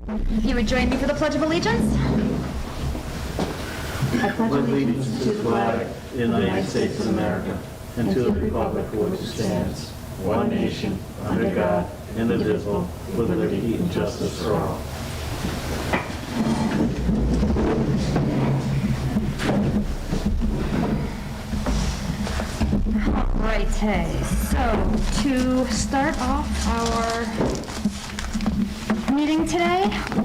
If you would join me for the Pledge of Allegiance. I pledge allegiance to the flag of the United States of America and to the republic for which it stands, one nation, under God, indivisible, with liberty and justice for all. Alrighty, so to start off our meeting today,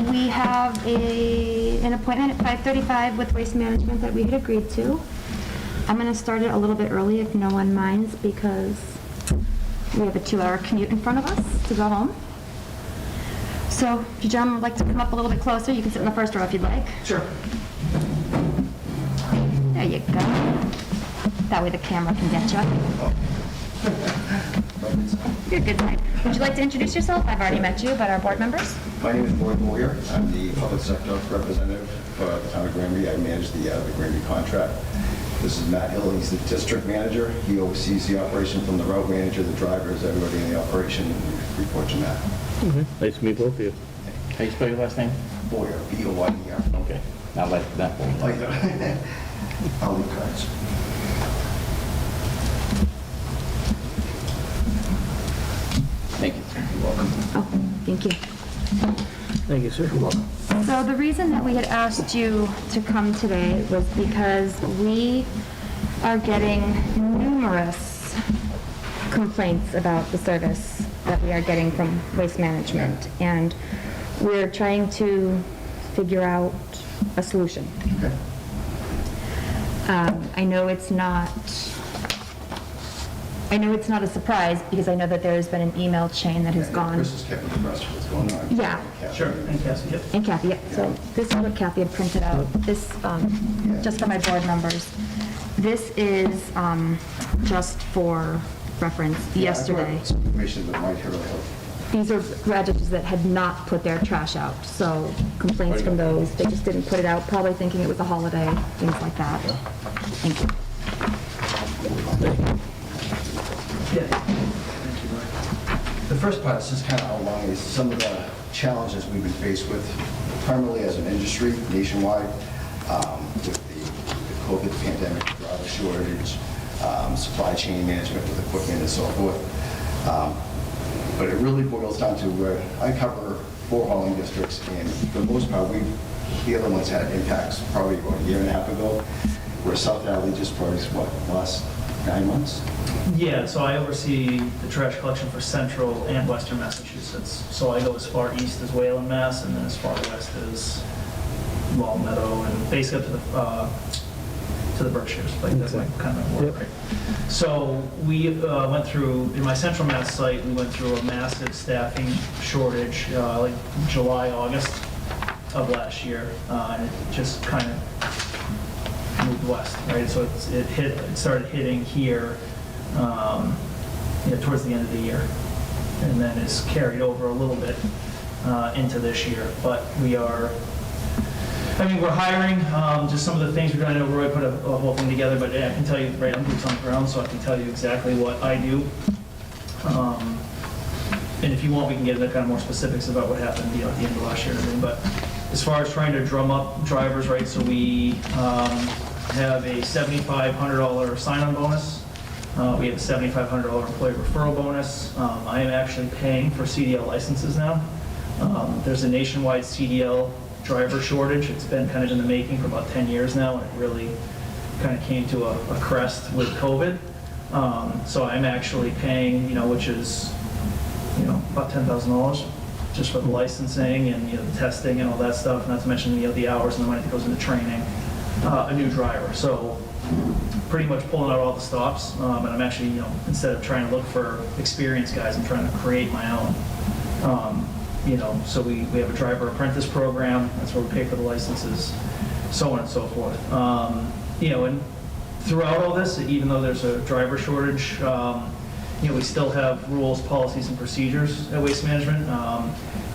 we have an appointment at 5:35 with Waste Management that we had agreed to. I'm going to start it a little bit early if no one minds, because we have a 2-hour commute in front of us to go home. So if you gentlemen would like to come up a little bit closer, you can sit in the first row if you'd like. Sure. There you go. That way the camera can get you. You're good, Mike. Would you like to introduce yourself? I've already met you, but our board members? My name is Boyd Moyer. I'm the public sector representative for the town of Granby. I manage the Granby contract. This is Matt Hill. He's the district manager. He oversees the operation from the route manager, the drivers, everybody in the operation, and we report to Matt. Okay. Nice to meet both of you. How you spell your last name? Boyer, B-O-Y-E-R. Okay. Now let that one. Oh, yeah. I'll leave cards. Thank you. You're welcome. Oh, thank you. Thank you, sir. You're welcome. So the reason that we had asked you to come today was because we are getting numerous complaints about the service that we are getting from Waste Management, and we're trying to figure out a solution. Okay. I know it's not a surprise, because I know that there has been an email chain that has Yeah, gone. Chris is kept abreast of what's going on. Yeah. Sure. And Cassie, yep. And Kathy, yeah. So this is what Kathy had printed out. This, just for my board members. This is just for reference yesterday. I brought some information that might really help. These are registers that had not put their trash out, so complaints from those. They just didn't put it out, probably thinking it was a holiday, things like that. Thank you. The first part is just kind of outlining some of the challenges we've been faced with, primarily as an industry nationwide, with the COVID pandemic, driver shortage, supply chain management with equipment and so forth. But it really boils down to where I cover 4 hauling districts, and for the most part, the other ones had impacts probably about a year and a half ago, where South Valley just probably, the last 9 months? Yeah, so I oversee the trash collection for central and western Massachusetts. So I go as far east as Wayland, Mass, and then as far west as Long Meadow, and basically up to the Berkshires. Like that's my kind of work, right? So we went through, in my central Mass site, we went through a massive staffing shortage, like July, August of last year, and it just kind of moved west, right? So it started hitting here towards the end of the year, and then it's carried over a little bit into this year. But we're hiring. Just some of the things we're doing. I know Roy put a whole thing together, but I can tell you, right, I'm boots on the ground, so I can tell you exactly what I do. And if you want, we can get into kind of more specifics about what happened, at the end of last year and everything. But as far as trying to drum up drivers, right, so we have a $7,500 sign-on bonus. We have a $7,500 employee referral bonus. I am actually paying for CDL licenses now. There's a nationwide CDL driver shortage. It's been kind of in the making for about 10 years now, and it really kind of came to a crest with COVID. So I'm actually paying, which is, about $10,000 just for the licensing and the testing and all that stuff, not to mention the hours and the money that goes into training a new driver. So pretty much pulling out all the stops, and I'm actually, instead of trying to look for experienced guys, I'm trying to create my own. So we have a driver apprentice program. That's where we pay for the licenses, so on and so forth. And throughout all this, even though there's a driver shortage, we still have rules, policies, and procedures at Waste Management.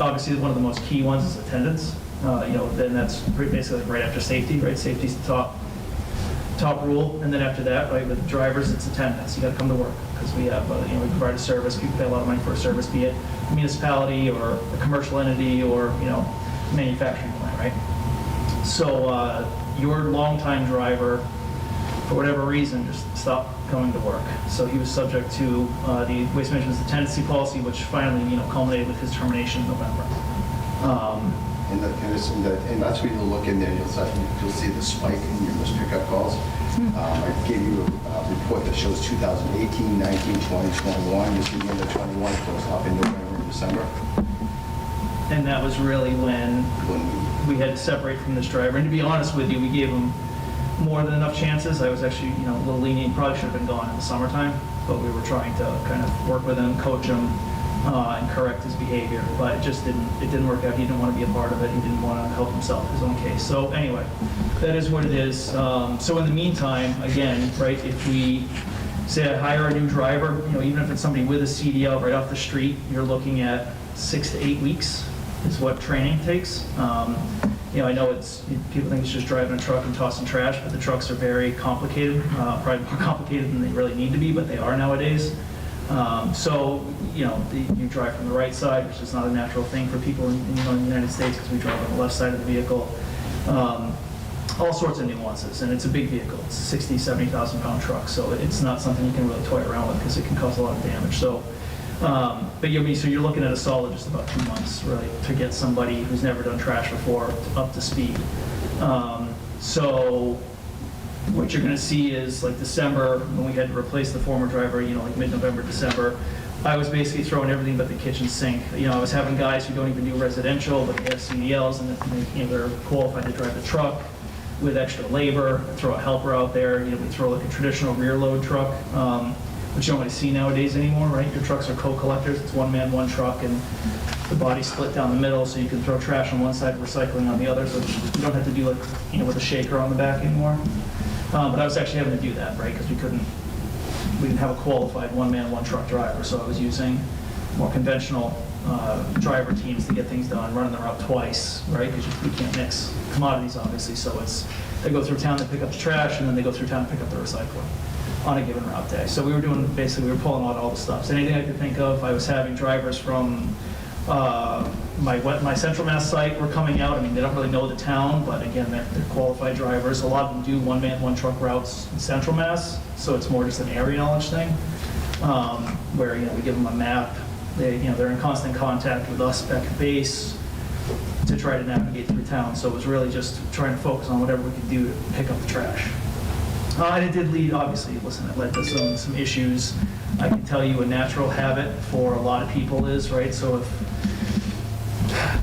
Obviously, one of the most key ones is attendance. Then that's basically right after safety, right? Safety's the top rule, and then after that, right, with drivers, it's attendance. You got to come to work because we have, we provide a service. People pay a lot of money for a service, be it a municipality or a commercial entity or manufacturing plant, right? So your longtime driver, for whatever reason, just stopped coming to work. So he was subject to the Waste Management's attendance policy, which finally, culminated with his termination in November. And that's where you'll look in there, you'll see the spike in your missed pickup calls. I gave you a report that shows 2018, 19, 20, 21. You see the end of 21, it goes up in November and December. And that was really when When we had to separate from this driver. And to be honest with you, we gave him more than enough chances. I was actually, a little lenient. Probably should have been gone in the summertime, but we were trying to kind of work with him, coach him, and correct his behavior. But it didn't work out. He didn't want to be a part of it. He didn't want to help himself, his own case. So anyway, that is what it is. So in the meantime, again, right, if we say I hire a new driver, even if it's somebody with a CDL right off the street, you're looking at 6 to 8 weeks is what training takes. I know people think it's just driving a truck and tossing trash, but the trucks are very complicated, probably more complicated than they really need to be, but they are nowadays. You drive from the right side, which is not a natural thing for people in the United States because we drive on the left side of the vehicle. All sorts of nuances, and it's a big vehicle. It's a 60, 70,000 pound truck, so it's not something you can really toy around with because it can cause a lot of damage. So you're looking at a solid just about 2 months, really, to get somebody who's never done trash before up to speed. So what you're going to see is like December, when we had to replace the former driver, like mid-November, December, I was basically throwing everything but the kitchen sink. I was having guys who don't even do residential, but they have CDLs, and they're qualified to drive the truck with extra labor, throw a helper out there. We throw like a traditional rear load truck, which you don't really see nowadays anymore, right? Your trucks are co-collectors. It's one man, one truck, and the body's split down the middle, so you can throw trash on one side, recycling on the other, so you don't have to do with a shaker on the back anymore. But I was actually having to do that, right? Because we didn't have a qualified one man, one truck driver, so I was using more conventional driver teams to get things done, running the route twice, right? Because we can't mix commodities, obviously, so they go through town to pick up the trash, and then they go through town to pick up the recycling on a given route day. So we were pulling out all the stops. Anything I could think of. I was having drivers from my Central Mass site were coming out. They don't really know the town, but again, they're qualified drivers. A lot of them do one man, one truck routes in Central Mass, so it's more just an area knowledge thing, where we give them a map. They're in constant contact with us back at base to try to navigate through town. So it was really just trying to focus on whatever we could do to pick up the trash. And it did lead, obviously, it led to some issues. I can tell you a natural habit for a lot of people is, right, so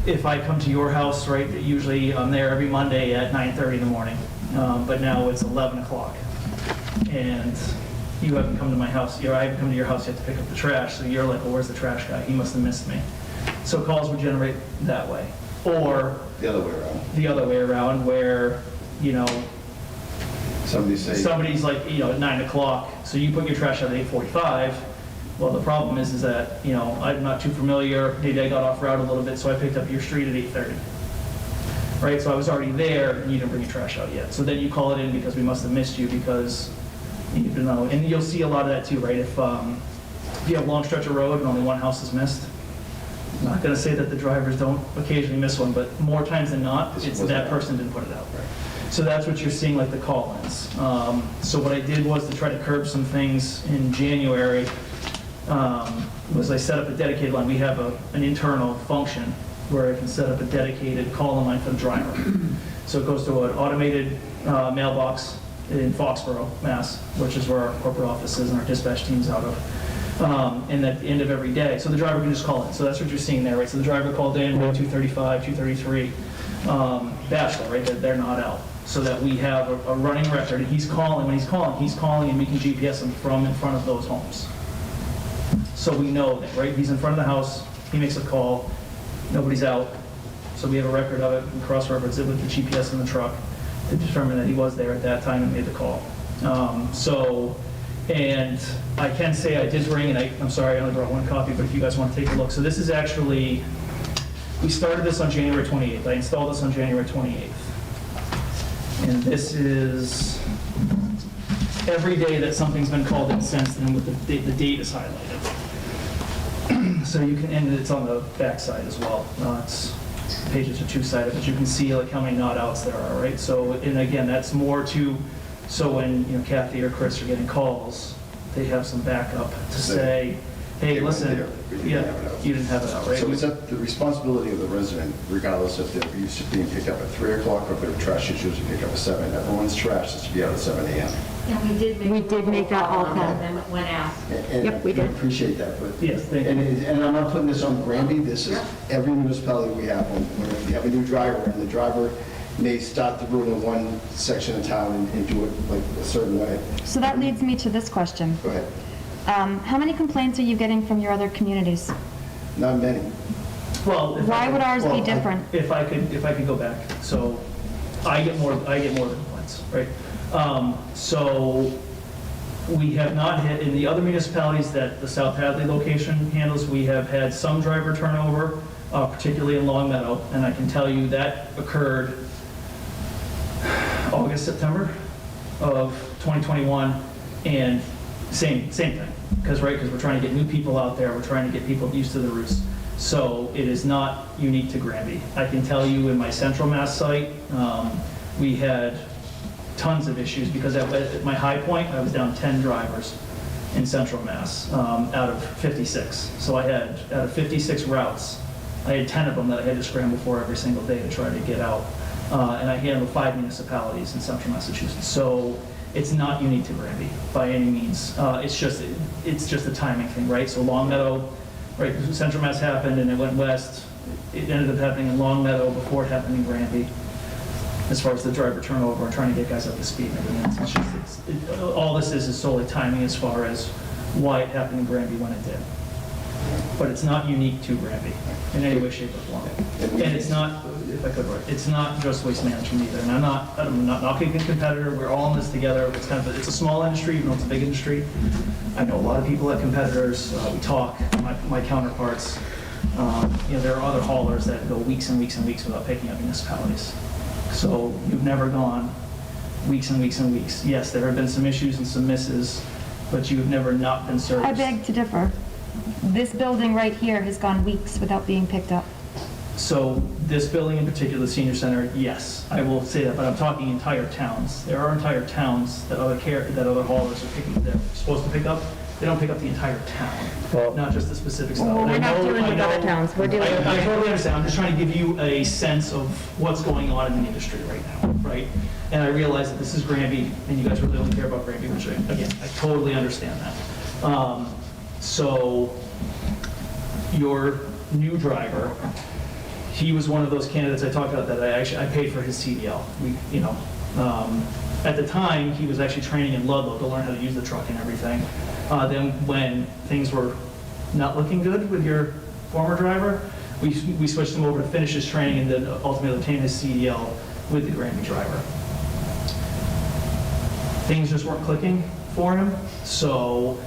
if I come to your house, right, usually I'm there every Monday at 9:30 in the morning, but now it's 11 o'clock, and you haven't come to my house, I haven't come to your house yet to pick up the trash, so you're like, well, where's the trash guy? He must have missed me. So calls would generate that way. Or the other way around, where, somebody's like, at 9 o'clock, so you put your trash out at 8:45. Well, the problem is that, I'm not too familiar, maybe I got off route a little bit, so I picked up your street at 8:30. Right, so I was already there, and you didn't bring your trash out yet. So then you call it in because we must have missed you because you need to know. And you'll see a lot of that too, right? If you have a long stretch of road and only one house is missed, I'm not going to say that the drivers don't occasionally miss one, but more times than not, it's that person didn't put it out. Right. So that's what you're seeing, like the call-ins. So what I did was to try to curb some things in January, was I set up a dedicated line. We have an internal function where I can set up a dedicated call-in line for the driver. So it goes to an automated mailbox in Foxborough, Mass, which is where our corporate office is and our dispatch team's out of. And at the end of every day, so the driver can just call in. So that's what you're seeing there, right? So the driver called in, 235, 233, bachelor, right? They're not out. So that we have a running record. And he's calling, when he's calling and we can GPS him from in front of those homes. So we know that, right? He's in front of the house, he makes a call, nobody's out. So we have a record of it, and cross-reference it with the GPS in the truck to determine that he was there at that time and made the call. And I can say I did bring, and I'm sorry, I only brought one copy, but if you guys want to take a look. So this is actually, we started this on January 28th. I installed this on January 28th. And this is every day that something's been called in since then with the date is highlighted. So you can, and it's on the back side as well. pages are two-sided, but you can see like how many not outs there are, right? So, and again, that's more to, so when, you know, Kathy or Chris are getting calls, they have some backup to say, hey, They weren't listen, there. We didn't yeah, have it out. you didn't have it out, right? So is that the responsibility of the resident, regardless if they're used to being picked up at 3 o'clock or if their trash is usually picked up at 7? Everyone's trash is to be out at 7 a.m. And we did make. We did make that all on call. them when asked. And Yep, we did. I appreciate that, but. Yes, thank you. And I'm not putting this on Granby, this is every municipality we have. When you have a new driver, and the driver may start the route in one section of town and do it like a certain way. So that leads me to this question. Go ahead. How many complaints are you getting from your other communities? Not many. Well, if I Why could- would ours be well, different? If I could go back, so I get more than complaints, right? So we have not hit, in the other municipalities that the South Hadley location handles, we have had some driver turnover, particularly in Long Meadow, and I can tell you that occurred August, September of 2021, and same thing, because we're trying to get new people out there, we're trying to get people used to the routes. So it is not unique to Granby. I can tell you in my Central Mass site, we had tons of issues because at my high point, I was down 10 drivers in Central Mass out of 56. So I had, out of 56 routes, I had 10 of them that I had to scramble for every single day to try to get out. And I handled 5 municipalities in Central Massachusetts. So it's not unique to Granby by any means. It's just a timing thing, right? So Long Meadow, right, Central Mass happened and it went west. It ended up happening in Long Meadow before it happened in Granby, as far as the driver turnover and trying to get guys up to speed and everything else. It's just, all this is solely timing as far as why it happened in Granby when it did. But it's not unique to Granby in any way, shape, or form. And it's not, if I could, it's not just waste management either. And I'm not knocking a competitor. We're all in this together. It's kind of, it's a small industry, even though it's a big industry. I know a lot of people at competitors. We talk, my counterparts. You know, there are other haulers that go weeks and weeks and weeks without picking up municipalities. So you've never gone weeks and weeks and weeks. Yes, there have been some issues and some misses, but you have never not been serviced. I beg to differ. This building right here has gone weeks without being picked up. So this building in particular, the senior center, yes, I will say that, but I'm talking entire towns. There are entire towns that other haulers are they're supposed to pick up. They don't pick up the entire town, Well- not just the specific stuff. Well, And we're I not know- dealing I with know- other towns. We're dealing with. I totally understand. I'm just trying to give you a sense of what's going on in the industry right now, right? And I realize that this is Granby, and you guys really only care about Granby, which, again, I totally understand that. So your new driver, he was one of those candidates I talked about that I paid for his CDL. At the time, he was actually training in Ludlow to learn how to use the truck and everything. Then when things were not looking good with your former driver, we switched him over to finish his training and then ultimately obtain his CDL with the Granby driver. Things just weren't clicking for him, so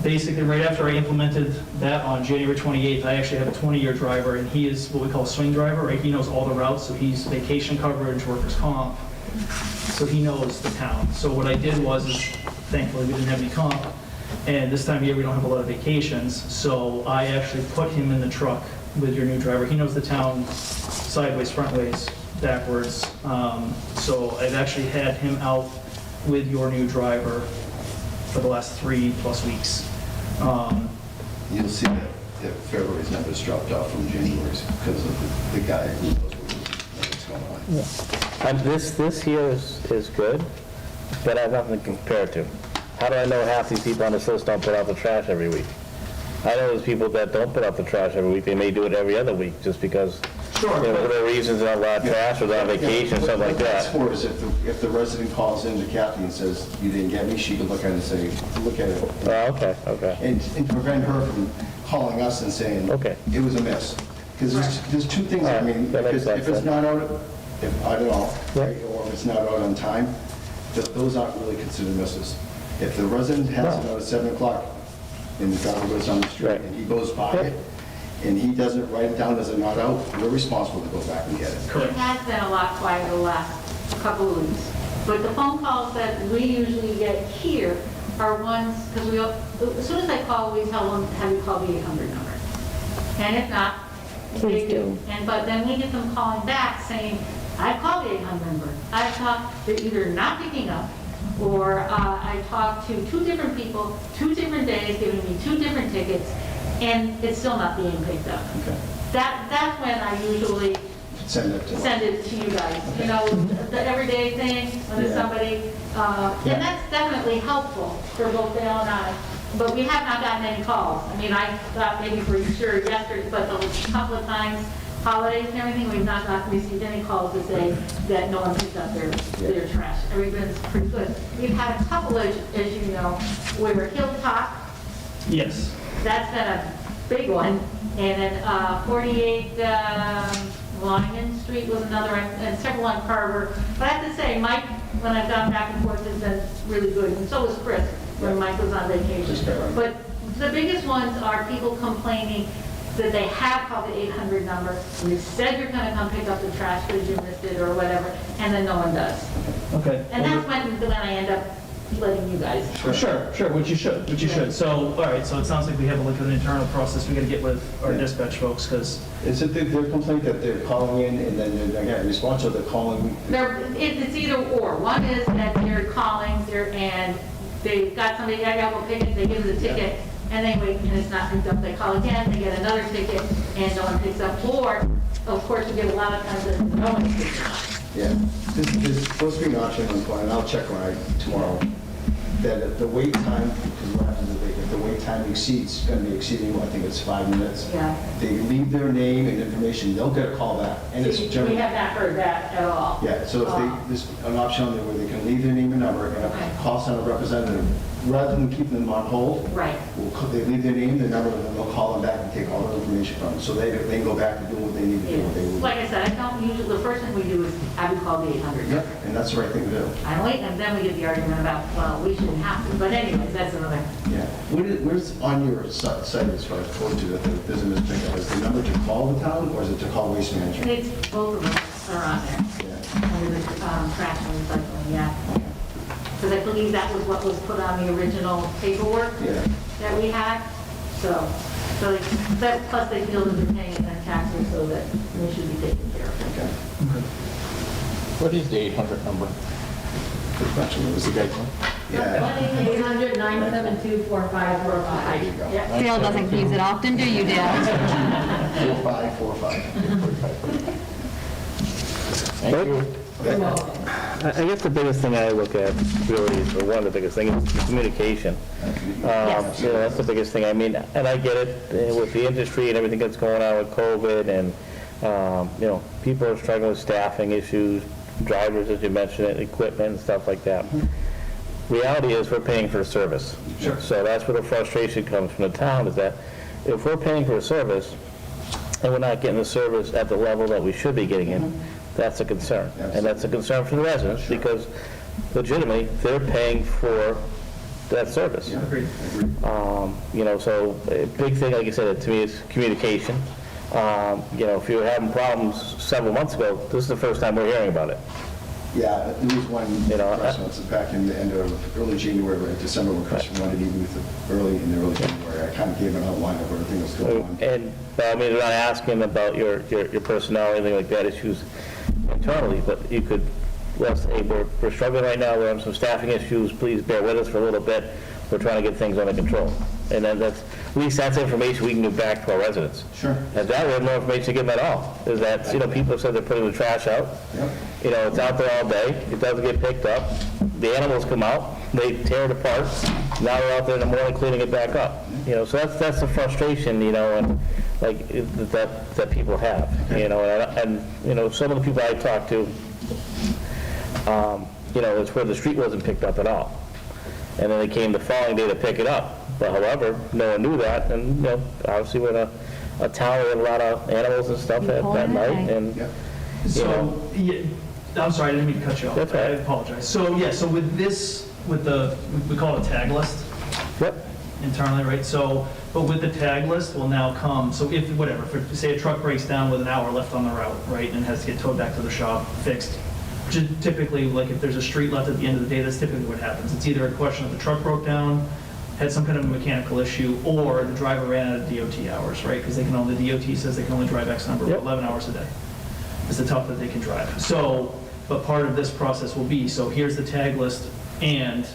basically right after I implemented that on January 28th, I actually have a 20-year driver, and he is what we call a swing driver, right? He knows all the routes, so he's vacation coverage, workers' comp, so he knows the town. So what I did was, thankfully we didn't have any comp, and this time of year we don't have a lot of vacations, so I actually put him in the truck with your new driver. He knows the town sideways, frontways, backwards, so I've actually had him out with your new driver for the last 3+ weeks. You'll see that February's numbers dropped off from January's because of the guy who knows what's going on. This here is good, but I have nothing to compare it to. How do I know half these people on this list don't put out the trash every week? I know there's people that don't put out the trash every week. They may do it every other week just because, Sure. you know, whatever reasons, they're on a lot of trash or they're on vacation, something like What that's that. for is if the resident calls in to Kathy and says, you didn't get me, she could look at it and say, look at it. Oh, okay. And prevent her from calling us and saying, Okay. it was a miss. Because there's two things, I mean, That makes if it's sense. not out, if, I don't know, Yeah. right, or if it's not out on time, those aren't really considered misses. If the resident has it out at 7 o'clock, and the driver goes down the street, Right. and he goes by Yeah. it, and he doesn't write it down as a not out, we're responsible to go back and get it. It has been a lot quieter the last couple of weeks. But the phone calls that we usually get here are ones, because as soon as I call, we tell them, have you called the 800 number? And if not, Please do. But then we get them calling back saying, I called the 800 number. I've talked, they're either not picking up, or I talked to 2 different people, 2 different days, giving me 2 different tickets, and it's still not being picked up. Okay. That's when I usually Send it to you guys. You know, the everyday thing, when it's Yeah. somebody, Yeah. and that's definitely helpful for both Dale and I. But we have not gotten any calls. I mean, I thought maybe for sure yesterday, but a couple of times, holidays and everything, we've not received any calls to say that no one picked up their trash. Everybody's pretty good. We've had a couple, as you know, where Hilltop, Yes. that's been a big one. And then 48 Lyman Street was another, and several on Carver. But I have to say, Mike, when I've gone back and forth, has been really good. And so was Chris, when Mike was on vacation. But the biggest ones are people complaining that they have called the 800 number, and you said you're going to come pick up the trash because you missed it or whatever, and then no one does. Okay. And that's when I end up letting you guys. Sure, which you should. So, all right, so it sounds like we have like an internal process we got to get with our dispatch folks, because Is it their complaint that they're calling in and then they're not getting a response, or they're calling? It's either or. One is that they're calling, and they've got somebody, I got to go pick it, they give them the ticket, and they wait, and it's not picked up. They call again, they get another ticket, and no one picks up. Or, of course, we get a lot of times that no one picks up. Yeah, there's supposed to be an option on point, and I'll check tomorrow, that if the wait time, because what happens if the wait time exceeds, going to be exceeding, I think it's 5 minutes. Yeah. They leave their name and information, they'll get a call back. And it's We generally, have not heard that at all. yeah, so if there's an option on there where they can leave their name and number, and Okay. a call center representative, rather than keeping them on hold, Right. they leave their name, their number, and then they'll call them back and take all the information from them, so they can go back and do what they need to do. What they Yeah. will. Like I said, I don't usually, the first thing we do is have you call the 800. Yep, and that's the right thing to do. I wait, and then we get the argument about, well, we shouldn't have to. But anyways, that's another. Yeah. Where's on your site as far as told you that the business pickup, is the number to call the town, or is it to call Waste Management? It's both of them are on there. Yeah. Under the trash and recycling, yeah. Because I believe that was what was put on the original paperwork Yeah. that we had. So that, plus they feel that they're paying their taxes, so that they should be taken care of. Okay. What is the 800 number? Good question. Was the guy? Yeah. 800-972-4545. There you go. Yeah. Dale doesn't use it often, do you, Dale? 4545. Thank you. I guess the biggest thing I look at really, or one of the biggest things, is communication. Yes. You know, that's the biggest thing. I mean, and I get it with the industry and everything that's going on with COVID, and, you know, people are struggling with staffing issues, drivers, as you mentioned, and equipment and stuff like that. Reality is, we're paying for a service. Sure. So that's where the frustration comes from the town, is that if we're paying for a service, and we're not getting the service at the level that we should be getting it, that's a concern. And that's a concern for the residents, because legitimately, they're paying for that service. Yeah. Agreed. You know, so a big thing, like I said, to me, is communication. You know, if you were having problems several months ago, this is the first time we're hearing about it. Yeah, there was one You know, restaurant back in the end of early January, or December, when Chris wanted to meet with early January. I kind of gave an outline of everything that's going on. And, I mean, they're not asking about your personnel or anything like that, issues internally, but you could, well, say, we're struggling right now, we're having some staffing issues, please bear with us for a little bit, we're trying to get things under control. And then that's, at least that's information we can give back to our residents. Sure. And that we have no information to give them at all, is that, you know, people said they're putting the trash out. Yep. You know, it's out there all day, it doesn't get picked up, the animals come out, they tear it apart, now they're out there in the morning cleaning it back up. You know, so that's the frustration, you know, and like, that people have, you know, and, you know, some of the people I talked to, you know, it's where the street wasn't picked up at all. And then they came the following day to pick it up. But however, no one knew that, and, you know, obviously we're in a town with a lot of animals and stuff that night, and, Yep. you know. So, yeah, I'm sorry, I didn't mean to cut you off. That's all right. I apologize. So, yeah, so with this, with the, we call it a tag list Yep. internally, right? So, but with the tag list will now come, so if, whatever, if, say a truck breaks down with an hour left on the route, right, and has to get towed back to the shop, fixed, which is typically, like if there's a street left at the end of the day, that's typically what happens. It's either a question of the truck broke down, had some kind of mechanical issue, or the driver ran out of DOT hours, right? Because the DOT says they can only drive X number of Yep. 11 hours a day. It's the top that they can drive. So, but part of this process will be, so here's the tag list and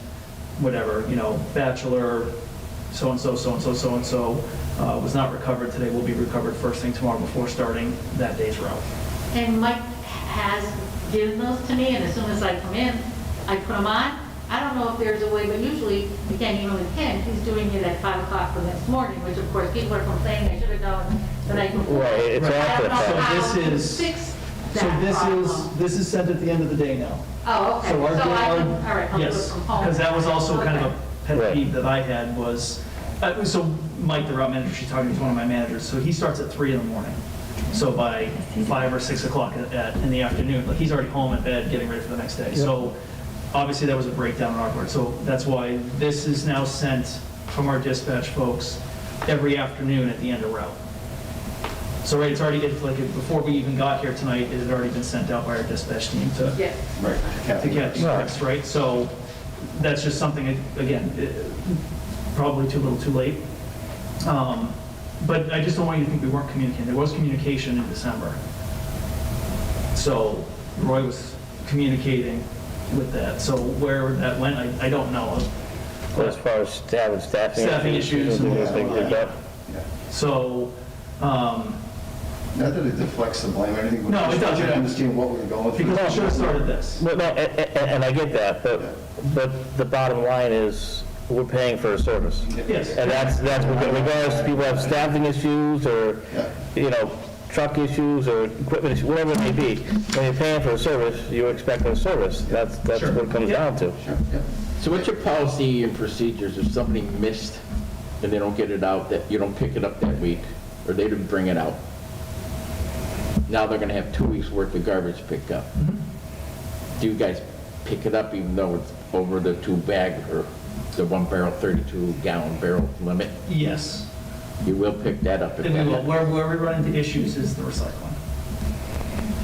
whatever, bachelor, so-and-so, so-and-so, so-and-so, was not recovered today, will be recovered first thing tomorrow before starting that day's route. And Mike has given those to me, and as soon as I come in, I put them on. I don't know if there's a way, but usually, again, with Ken, he's doing it at 5 o'clock the next morning, which of course, people are complaining, I should have known the night before. Right, it's I after don't know the fact. how So to this is- fix So that problem. this is sent at the end of the day now. Oh, okay, So our, so I can, all right, I'll do it yes, from home. because that was also kind of Okay. a pet Right. peeve that I had was, so Mike, the route manager, she's talking to one of my managers, so he starts at 3 in the morning. So by 5 or 6 o'clock in the afternoon, like he's already home in bed, getting ready for the next day. So obviously that was a breakdown on our part. So that's why this is now sent from our dispatch folks every afternoon at the end of route. So right, it's already, before we even got here tonight, it had already been sent out by our dispatch team to Yeah. Right. to catch strikes, right? So that's just something, again, probably too little too late. But I just don't want you to think we weren't communicating. There was communication in December. So Roy was communicating with that. So where that went, I don't know. But as far as staffing issues and things like that. Yeah. So, Not that it deflects the blame or anything, but No, just it want you to doesn't. understand what we were going through. because we should have started this. Well, no, and I get that, but the bottom line is, we're paying for a service. Yes. And that's regardless if people have staffing issues or, Yeah. truck issues or equipment issues, whatever it may be. When you're paying for a service, you're expecting a service. That's Sure. what it comes Yeah. down to. Sure, yeah. So what's your policy and procedures if somebody missed and they don't get it out, that you don't pick it up that week, or they didn't bring it out? Now they're gonna have 2 weeks' worth of garbage picked up. Do you guys pick it up even though it's over the 2-bag or the 1 barrel, 32-gallon barrel limit? Yes. You will pick that up if And we will. that. Where we run into issues is the recycling.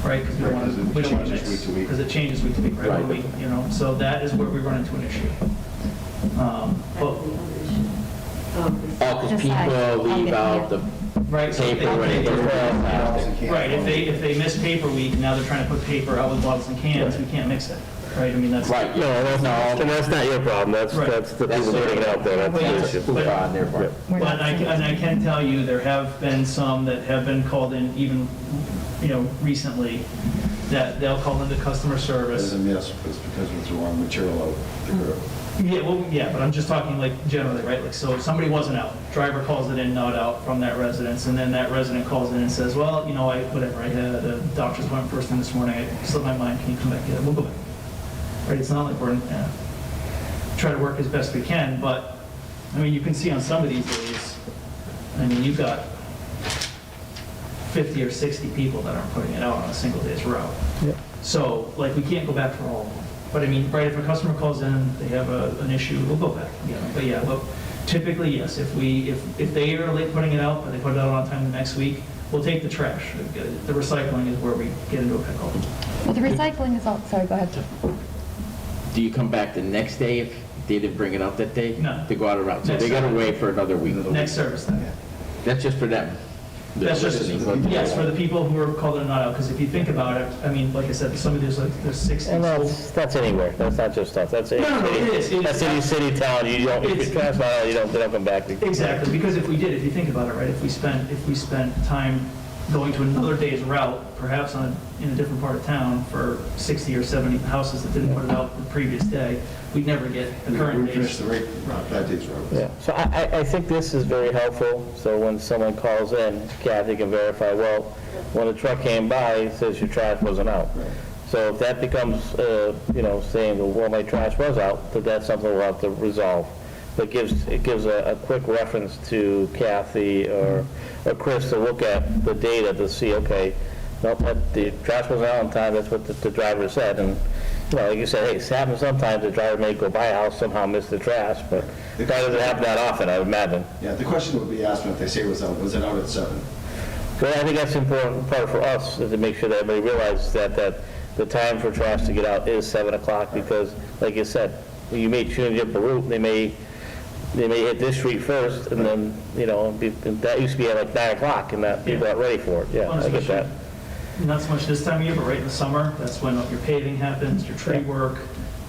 Right? Because we Right, don't want 'cause it to changes mix. week to week. Because it changes week to week, right? Right. When so that is where we run into an issue. But, Oh, because Decide. people leave out the right, so if paper when they, they go to right, if they miss paper week, now they're trying to put paper out with bottles and cans, we can't mix it, right? I mean, that's. Right, No, that's not your problem. That's Right. the people putting it out there. That's the That's- issue. Put on their part. But I can tell you, there have been some that have been called in even, recently, that they'll call into customer As service. a miss, it's because it was the wrong material out the curb. Yeah, but I'm just talking like generally, right? Like, so somebody wasn't out, driver calls it in, not out from that residence, and then that resident calls in and says, well, I had a doctor's appointment first thing this morning, I slipped my mind, can you come back get it? We'll go back. Right, it's not like we're, try to work as best we can, but, you can see on some of these days, you've got 50 or 60 people that aren't putting it out on a single day's route. Yep. So, we can't go back for all of them. But right, if a customer calls in, they have an issue, we'll go back. But yeah, look, typically, yes, if they are late putting it out, but they put it out on time the next week, we'll take the trash. The recycling is where we get into a pickle. Well, the recycling is all, sorry, go ahead. Do you come back the next day if they didn't bring it out that day? No. To go out around, so Next they gotta Saturday. wait for another week? Next service then. That's just for them? That's just, listening. yes, for the people who are called in not out, because if you think about it, like I said, some of these, there's 60. And that's anywhere. That's not just us. That's No, no, it is. That's city, town. You don't, if you trash out, they don't come back. Exactly, because if you think about it, right, if we spent time going to another day's route, perhaps in a different part of town for 60 or 70 houses that didn't put it out the previous day, we'd never get the current We day's. finished the rate, that day's road. Yeah, so I think this is very helpful, so when someone calls in, Kathy can verify, well, when the truck came by, it says your trash wasn't out. Right. So if that becomes, saying, well, my trash was out, then that's something we'll have to resolve. But it gives a quick reference to Kathy or Chris to look at the data to see, okay, nope, the trash wasn't out on time, that's what the driver said, and, like you said, hey, it's happened sometimes, the driver may go by a house, somehow miss the trash, but that doesn't happen that often, I would imagine. Yeah, the question would be asked when if they say it was it out at 7? So I think that's the important part for us, is to make sure that everybody realizes that the time for trash to get out is 7 o'clock, because, like you said, you may change up the route, they may they may hit this street first, and then, you know, that used to be at like 9 o'clock, and that people aren't ready for it, yeah, I get that. Not so much this time of year, but right in the summer, that's when your paving happens, your tree work,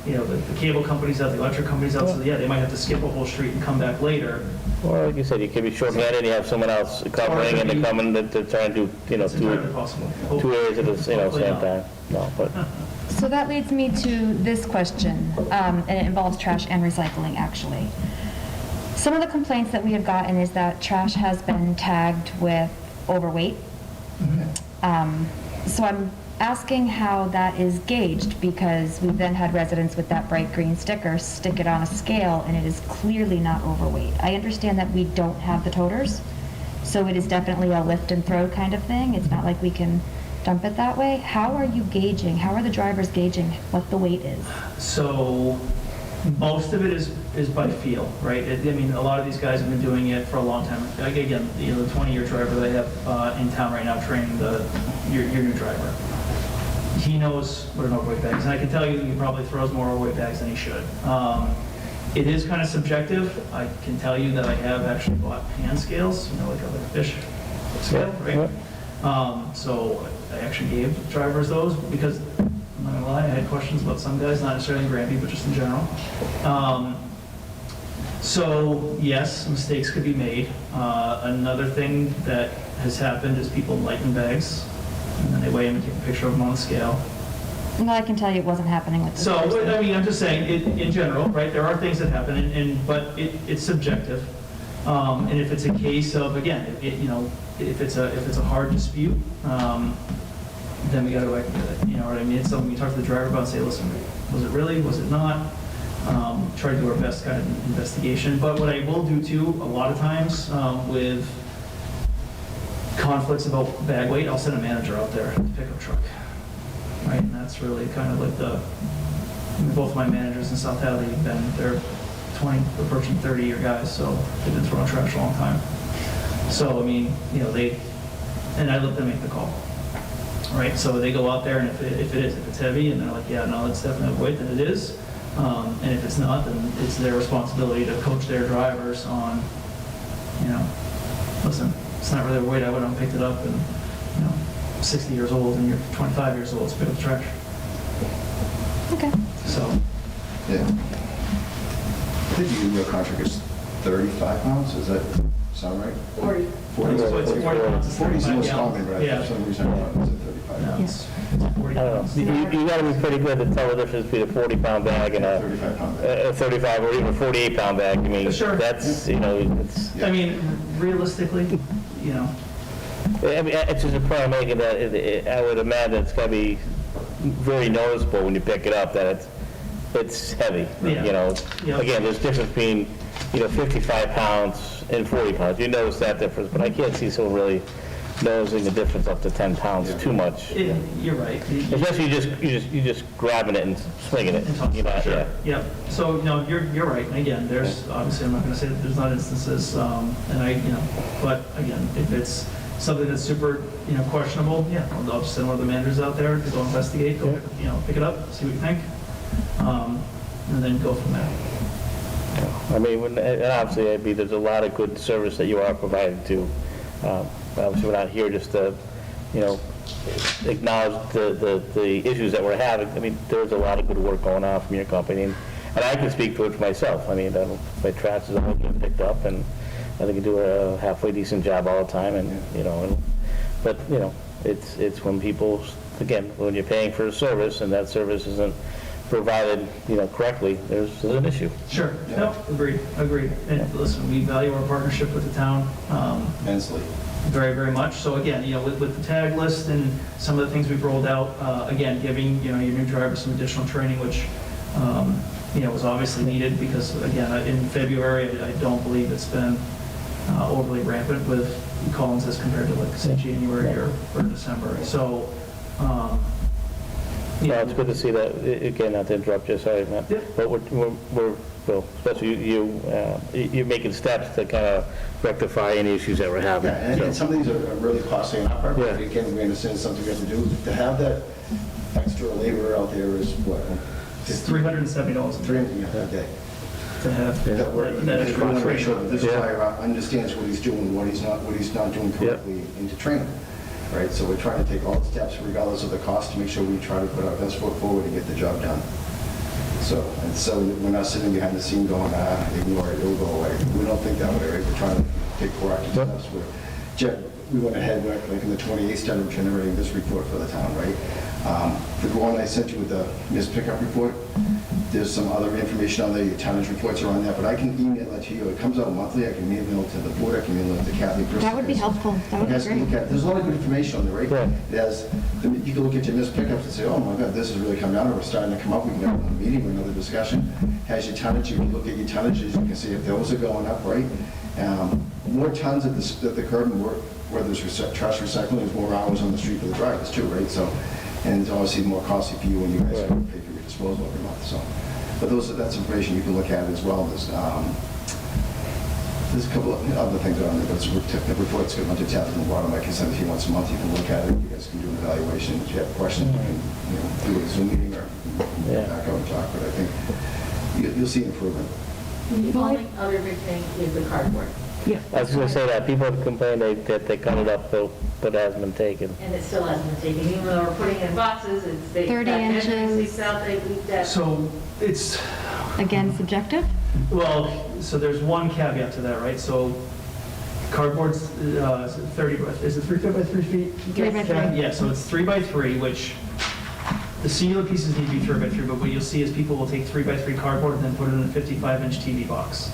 you know, the cable companies out, the electric companies out, so yeah, they might have to skip a whole street and come back later. Or like you said, you can be short-handed, and you have someone else covering, and they're coming to try and do, you know, It's entirely possible. two areas at the, you know, Hopefully same not. time. No, but, So that leads me to this question, and it involves trash and recycling, actually. Some of the complaints that we have gotten is that trash has been tagged with overweight. So I'm asking how that is gauged, because we've then had residents with that bright green sticker stick it on a scale, and it is clearly not overweight. I understand that we don't have the toters, so it is definitely a lift and throw kind of thing. It's not like we can dump it that way. How are you gauging, how are the drivers gauging what the weight is? So most of it is by feel, right? I mean, a lot of these guys have been doing it for a long time. Like, again, you know, the 20-year driver they have in town right now training your new driver. He knows what an overweight bag is, and I can tell you he probably throws more overweight bags than he should. It is kind of subjective. I can tell you that I have actually bought hand scales, you know, like a fish scale, right? So I actually gave drivers those because, I'm not gonna lie, I had questions about some guys, not necessarily in Granby, but just in general. So yes, mistakes could be made. Another thing that has happened is people lighten bags, and then they weigh them and take a picture of them on the scale. No, I can tell you it wasn't happening with this So, person. I mean, I'm just saying, in general, right, there are things that happen, but it's subjective. And if it's a case of, again, you know, if it's a hard dispute, then we gotta like, you know what I mean? It's something we talk to the driver about and say, listen, was it really, was it not? Try to do our best kind of investigation. But what I will do too, a lot of times, with conflicts about bag weight, I'll send a manager out there to pick up truck. Right, and that's really kind of like both my managers in South Hadley have been, they're 20, approaching 30-year guys, so they've been throwing trash a long time. So, I mean, you know, and I let them make the call. Right, so they go out there, and if it's heavy, and they're like, yeah, no, it's definitely weight, then it is. And if it's not, then it's their responsibility to coach their drivers on, you know, listen, it's not really a weight, I went out and picked it up, and, you know, 60 years old and you're 25 years old, so pick up the trash. Okay. So, Yeah. I think your contract is 35 pounds, does that sound right? 40. 40. So it's 40 pounds. 40 is the most 35 common, but Yeah. for some reason I thought it was at 35 no, pounds. it's 40 I don't pounds. know. You gotta be pretty good to tell the difference between a 40-pound bag and 35 pound bag. a 35 or even a 48-pound bag. I mean, Sure. that's, you know, it's, I mean, realistically, you know, I mean, it's just a point I'm making that I would imagine it's gotta be very noticeable when you pick it up that it's heavy, Yeah. you know. Yeah. Again, there's difference between, you know, 55 pounds and 40 pounds. You notice that difference, but I can't see someone really noticing the difference up to 10 pounds too much. you're right. Especially you just grabbing it and swinging it. And tossing You know, it, sure. yeah. Yep. So, no, you're right. And again, there's, obviously, I'm not gonna say that there's not instances, and I, you know, but again, if it's something that's super, you know, questionable, yeah, I'll just send one of the managers out there to go investigate, go, you know, pick it up, see what you think, and then go from there. I mean, and obviously, I mean, there's a lot of good service that you are providing to. Obviously, we're not here just to, you know, acknowledge the issues that we're having. I mean, there's a lot of good work going on from your company, and I can speak to it for myself. I mean, my trash is always getting picked up, and I think you do a halfway decent job all the time, and, you know, but, you know, it's when people, again, when you're paying for a service, and that service isn't provided, you know, correctly, there's an issue. Sure. No, agreed. And listen, we value our partnership with the town, Immensely. very, very much. So again, you know, with the tag list and some of the things we've rolled out, again, giving, you know, your new driver some additional training, which, you know, was obviously needed because, again, in February, I don't believe it's been overly rampant with Collins as compared to, like, say, January or December. So, Yeah, it's good to see that, again, not to interrupt you, sorry, Matt. Yeah. But well, especially you're making steps to kind of rectify any issues that we're having. Yeah, and so. some of these are really costly on our part, but Yeah. again, we understand it's something we have to do. To have that extra labor out there is what? it's $370 a day. 300 a day. to have That we're, that we extra want to make sure training. that this Yeah. driver understands what he's doing, what he's not doing correctly into training, right? So we're trying to take all the steps regardless of the cost to make sure we try to put our best foot forward and get the job done. So we're not sitting behind the scene going, ignore it, it'll go away. We don't think that way, right? We're trying to take proactive steps. We went ahead, like in the 28th, started generating this report for the town, right? The one I sent you with the missed pickup report, there's some other information on there, your tonnage reports are on there, but I can email it to you. It comes out monthly, I can email it to the board, I can email it to Kathy. That would be helpful. That would be You guys can great. look at- There's a lot of good information on there, right? Right. You can look at your missed pickups and say, oh my God, this has really come down, or we're starting to come up, we can have a meeting or another discussion. Has your tonnage, you can look at your tonnages, you can see if those are going up, right? More tons at the curb, and more, whether it's trash recycling, there's more hours on the street for the drivers too, right? So, and it's obviously more costly for you when you guys Right. pay for your disposal every month, so. But that's information you can look at as well. There's a couple of other things on there, but the report's got a bunch of tabs on the bottom. I can send it to you once a month, you can look at it, you guys can do an evaluation. If you have questions, you can do a Zoom meeting or Yeah. back out and talk, but I think you'll see improvement. The only other big thing is the cardboard, I was gonna say that, people complain that they cut it up, but it hasn't been taken. and it still hasn't been taken, even though we're putting it in boxes, it's, they. 30 that measuring inches. leaks out, they leak that. So it's, Again, subjective? well, so there's one caveat to that, right? So cardboard's 30, is it 3 foot by 3 feet? 3 by 3. Yeah, so it's 3 by 3, which the singular pieces need to be 3 by 3, but what you'll see is people will take 3 by 3 cardboard and then put it in a 55-inch TV box.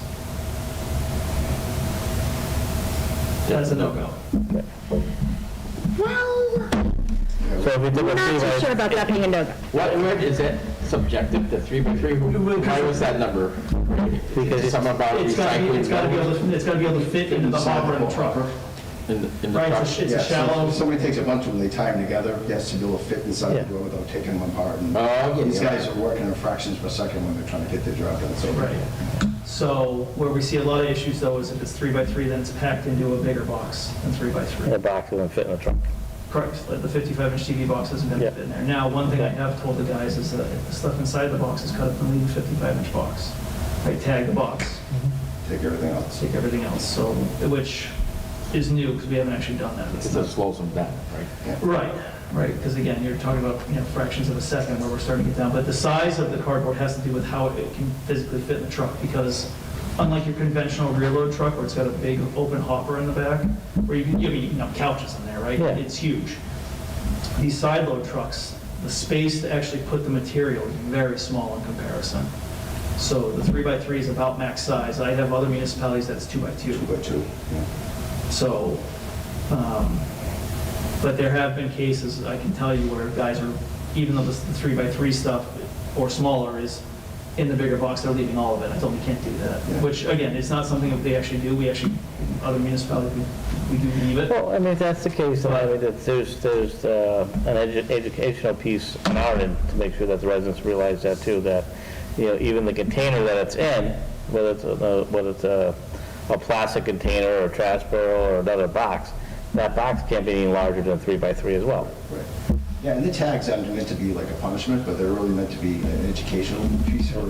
That's a no-go. Well, So if we did a not three too by- sure about that being a no-go. What is that subjective, the 3 by 3? Why was that number? Because it's- Something about It's gotta be recycling it's gotta be able to fit into the hopper in the truck. in the Right, truck. it's a Yeah, so shallow. if somebody takes a bunch of them, they tie them together, he has to be able to fit inside Yeah. the door without taking them apart. And Oh, these yeah. guys are working in fractions per second when they're trying to get their job done, so. Right. So where we see a lot of issues though is if it's 3 by 3, then it's packed into a bigger box than 3 by 3. The box doesn't fit in the truck. Correct, like the 55-inch TV box isn't going Yeah. to fit in there. Now, one thing I have told the guys is that if the stuff inside the box is cut up, then leave the 55-inch box. Right, tag the box, Take everything else. take everything else, so, which is new because we haven't actually done that. It's It not- just slows them down, right? Yeah. Right, right, because again, you're talking about, fractions of a second where we're starting to get down, but the size of the cardboard has to do with how it can physically fit in the truck, because unlike your conventional rear load truck where it's got a big open hopper in the back, where you can have couches in there, right? Yeah. It's huge. These side load trucks, the space to actually put the material is very small in comparison. So the 3 by 3 is about max size. I have other municipalities that's 2 by 2. 2 by 2, yeah. So, but there have been cases, I can tell you, where guys are, even though the 3 by 3 stuff or smaller is in the bigger box, they're leaving all of it. I told them you can't do that. Yeah. Which, again, it's not something that they actually do. We actually, other municipalities, we do leave it. Well, I mean, if that's the case, then I mean, that there's an educational piece on our end to make sure that the residents realize that too, that, even the container that it's in, whether it's a plastic container or a trash barrel or another box, that box can't be any larger than 3 by 3 as well. Right. Yeah, and the tags aren't meant to be like a punishment, but they're really meant to be an educational piece. So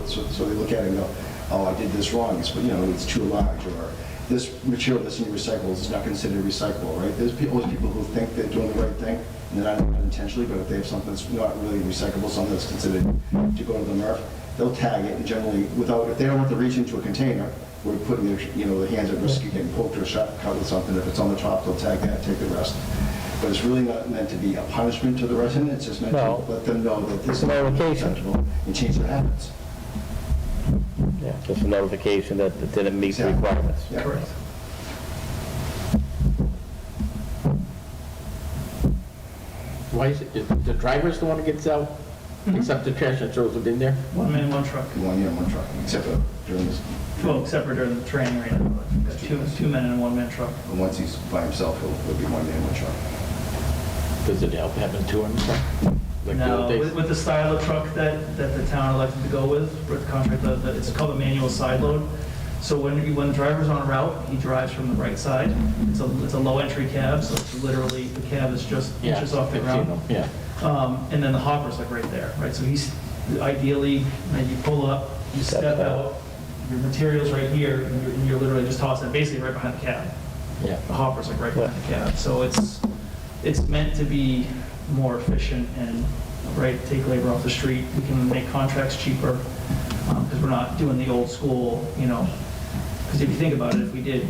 they look at it and go, oh, I did this wrong, it's too large, or this material that's in your recyclables is not considered recyclable, right? There's always people who think they're doing the right thing, and they're not intentionally, but if they have something that's not really recyclable, something that's considered to go to the MRF, they'll tag it, and generally, if they don't want to reach into a container, we're putting the hands at risk of getting poked or shot, cut with something. If it's on the top, they'll tag that, take the rest. But it's really not meant to be a punishment to the resident, it's just meant to No. let them know that this It's a is notification. acceptable and change their habits. Yeah, just a notification that it didn't meet the Exactly. requirements. Yeah. Correct. Why is it, the driver's the one that gets out, picks up the trash and throws it in there? One man, one truck. One year, one truck, except for during this, Well, except for during the training right now. We've got two men in a one-man truck. and once he's by himself, he'll be one day in one truck. Does it help having two in the truck? Like the Now, old days? with the style of truck that the town elected to go with the contract, it's called a manual side load. So when the driver's on a route, he drives from the right side. It's a low entry cab, so it's literally, the cab is just Yeah, inches off the I've seen ground. them, Yeah. And then the hopper's like right there, right? So he's, ideally, you pull up, you step out, your materials right here, and you're literally just tossing it basically right behind the cab. Yeah. The hopper's like right behind the cab. So it's meant to be more efficient and, right, take labor off the street. We can make contracts cheaper, because we're not doing the old school, because if you think about it, if we did,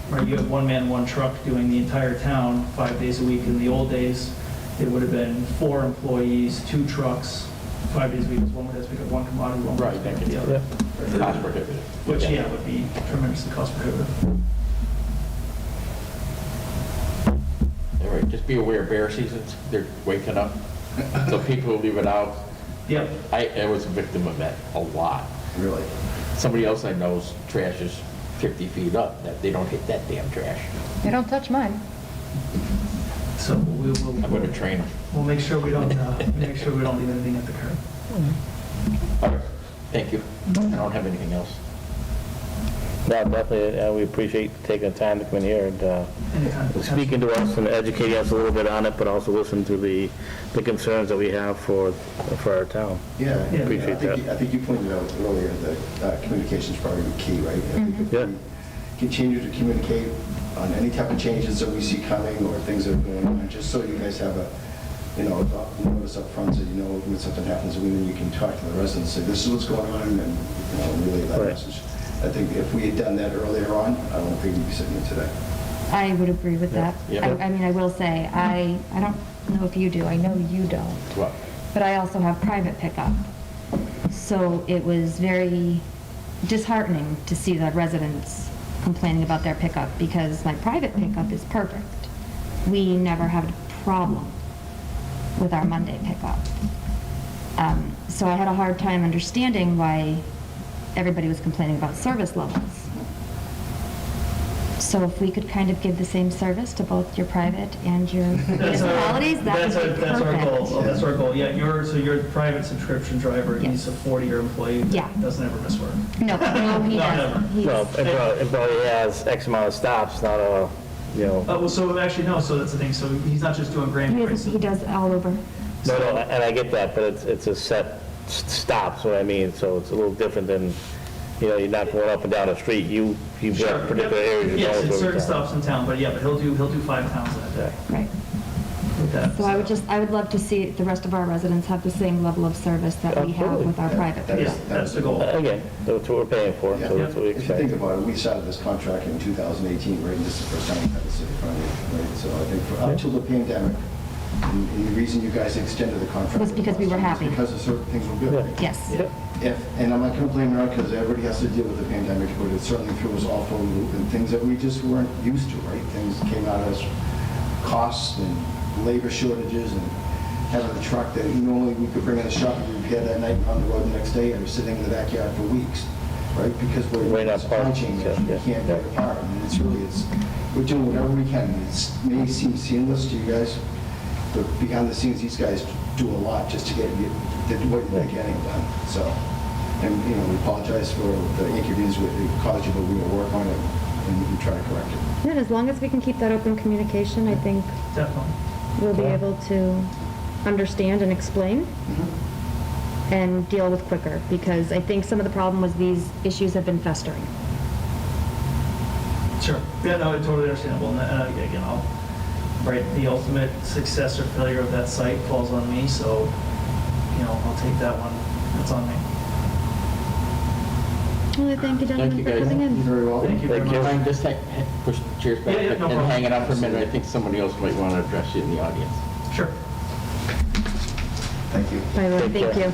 right, you have one man, one truck doing the entire town 5 days a week. In the old days, it would have been 4 employees, 2 trucks, 5 days a week, because one would have to pick up one commodity, one would have to pick up the other. Cost prohibitive. Which, yeah, would be tremendously cost prohibitive. All right, just be aware, bear seasons, they're waking up, so people leave it out. Yep. I was a victim of that a lot. Really. Somebody else I know's trash is 50 feet up, that they don't hit that damn trash. They don't touch mine. So I'm gonna train them. we'll make sure we don't leave anything at the curb. All right, thank you. I don't have anything else. No, definitely, we appreciate taking the time to come in here and Anytime. speaking to us and educating us a little bit on it, but also listen to the concerns that we have for our town. Yeah, Appreciate that. I think you pointed out earlier that communication is probably the key, right? I think if Yeah. we continue to communicate on any type of changes that we see coming or things that are going on, just so you guys have a notice up front, so you know when something happens, and then you can talk to the residents, say, this is what's going on, and relay that Right. message. I think if we had done that earlier on, I don't think we'd be sitting here today. I would agree with that. Yeah. I mean, I will say, I don't know if you do, I know you don't, What? but I also have private pickup. So it was very disheartening to see the residents complaining about their pickup, because my private pickup is perfect. We never have a problem with our Monday pickup. So I had a hard time understanding why everybody was complaining about service levels. So if we could kind of give the same service to both your private and your municipalities, that would be That's our goal. perfect. That's our goal. Yeah, you're a private subscription driver. Yes. He's a 40-year employee. That Yeah. doesn't ever miss work. No, he No, doesn't. never. He's- Well, it probably has X amount of stops, not a, Well, so actually, no, so that's the thing. So he's not just doing Granby He races. does all over. no, and I get that, but it's a set stop, so I mean, so it's a little different than, you're not going up and down the street. You've Sure. got particular areas. Yes, you're it's going certain to. stops in town, but he'll do 5 towns that day Right. with that. So I would love to see the rest of our residents have the same level of service that we have Absolutely. with our private That is- pickup. That's the goal. Again, that's what we're paying for, so that's what we If you think expect. about it, we started this contract in 2018, right, and this is the first time we've had the city funding, right? So I think up till the pandemic, and the reason you guys extended the contract. Was because we were happy. Because of certain things were good. Yeah. right? Yes. And I'm not going to blame her because everybody has to deal with the pandemic, but it certainly threw us all for a loop and things that we just weren't used to, right? Things came out as costs and labor shortages and having a truck that normally we could bring in the shop and repair that night and on the road the next day and we're sitting in the backyard for weeks, right? Because we're Right on supply parts, chain, yeah, we can't yeah. get apart. And we're doing whatever we can. It may seem seamless to you guys, but behind the scenes, these guys do a lot just to get what they're getting done. So, and we apologize for the inconvenience it caused you, but we will work on it and we try to correct it. Yeah, as long as we can keep that open communication, I think Definitely. we'll be Yeah. able to understand and explain and deal with quicker, because I think some of the problem was these issues have been festering. Sure. Yeah, no, totally understandable. And again, the ultimate success or failure of that site falls on me, so, I'll take that one. That's on me. Well, thank you, Thank you, gentlemen, for guys. coming You're in. very welcome. Thank you very Thank you. much. Mind just push the chairs back Yeah, yeah, no and problem. hang it up for a minute. I think somebody else might want to address you in the audience. Sure. Thank you. Bye, Lily. Take Thank care. you.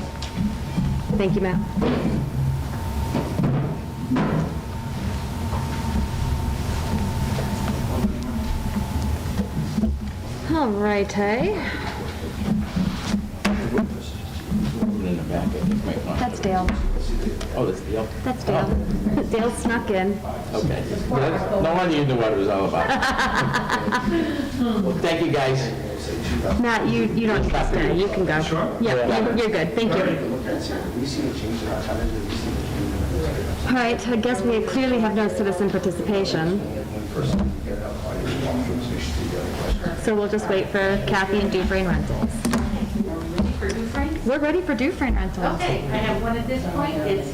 Thank you, Matt. All right, hey. In the back, I think, might want. That's Dale. Oh, that's Dale? That's Dale. Dale snuck in. Okay. No wonder you knew what it was all about. Well, thank you, guys. Matt, you don't need to stay. You can go. Sure. Yeah, you're good. Thank you. All right, I guess we clearly have no citizen participation. So we'll just wait for Kathy and Dufresne Rentals. For Dufresne? We're ready for Dufresne Rentals. Okay, I have one at this point. It's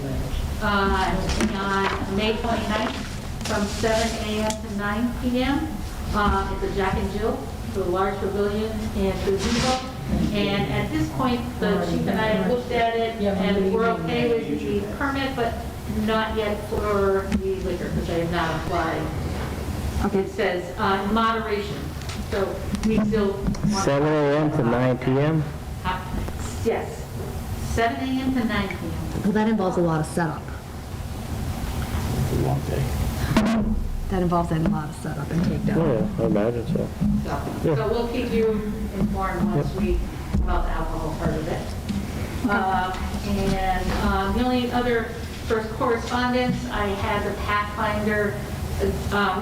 on May 29th from 7 a.m. to 9 p.m. At the Jack and Jill, the large pavilion and gazebo. And at this point, the chief and I have looked at it, and we're okay with the permit, but not yet for the liquor, because I have not applied. Okay. It says moderation, so we still want... 7 a.m. to 9 p.m.? Yes, 7 a.m. to 9 p.m. Well, that involves a lot of setup. It's a long day. That involves a lot of setup and takedown. Oh, yeah, I imagine so. So we'll keep you informed once we, about the alcohol part of it. And the only other first correspondence, I had the Pathfinder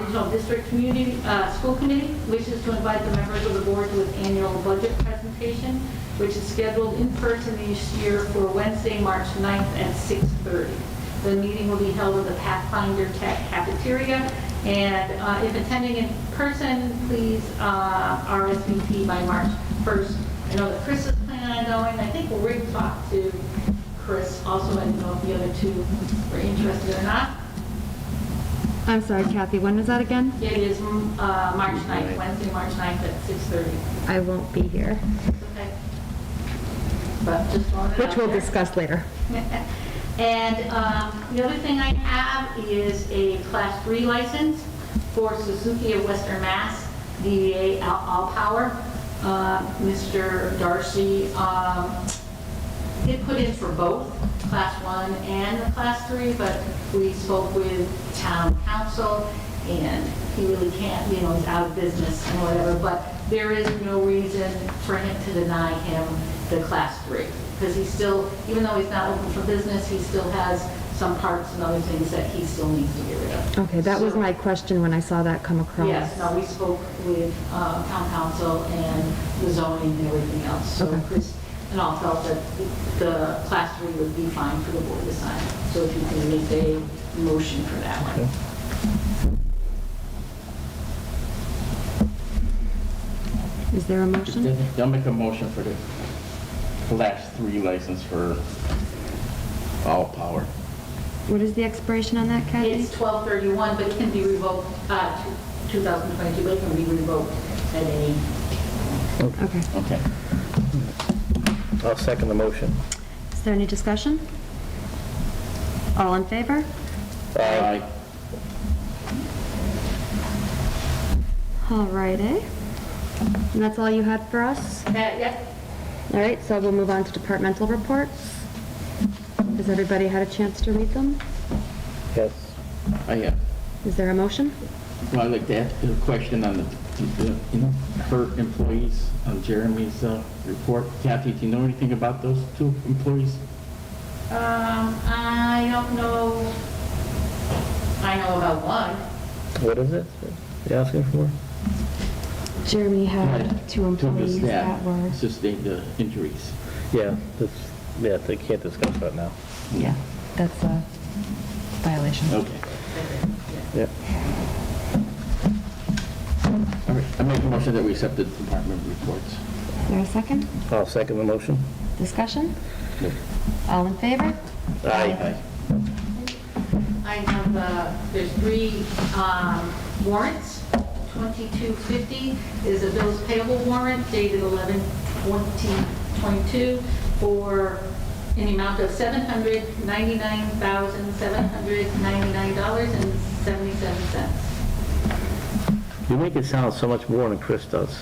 Regional District Community, School Committee wishes to invite the members of the board to its annual budget presentation, which is scheduled in person this year for Wednesday, March 9th at 6:30. The meeting will be held at the Pathfinder Tech Cafeteria, and if attending in person, please RSVP by March 1st. I know that Chris is planning on going. I think Rick talked to Chris also. I don't know if the other two were interested or not. I'm sorry, Kathy, when was that again? It is March 9th, Wednesday, March 9th at 6:30. I won't be here, Okay. But just throwing it which out we'll there. discuss later. And the other thing I have is a Class 3 license for Suzuki of Western Mass, DBA All Power. Mr. Darcy did put in for both Class 1 and the Class 3, but we spoke with town council, and he really can't, you know, he's out of business and whatever, but there is no reason for him to deny him the Class 3. Because he still, even though he's not open for business, he still has some parts and other things that he still needs to get rid of. Okay, that was So- my question when I saw that come across. Yes, no, we spoke with town council and the zoning and everything else. So Okay. Chris and all felt that the Class 3 would be fine for the board to sign. So if you can make a motion for that one. Is there a motion? I'll make a motion for the Class 3 license for All Power. What is the expiration on that, Kathy? It's 12/31, but it can be revoked, 2022, but it can be revoked at any. Okay. Okay. I'll second the motion. Is there any discussion? All in favor? Aye. All righty. And that's all you had for us? Yep. All right, so we'll move on to departmental reports. Has everybody had a chance to read them? Yes. I have. Is there a motion? Well, I'd like to ask a question on her employees, on Jeremy's report. Kathy, do you know anything about those two employees? I don't know. I know about one. What is it you asking for? Jeremy had two employees that were... Sustained injuries. Yeah, they can't discuss that now. Yeah, that's a violation. Okay. Yeah. All right, I make a motion that we accept the department reports. Is there a second? I'll second the motion. Discussion? Yep. All in favor? Aye. I have, there's 3 warrants. 2250 is a bills payable warrant dated 11/20/22 for in the amount of $799,799.77. You make it sound so much more than Chris does.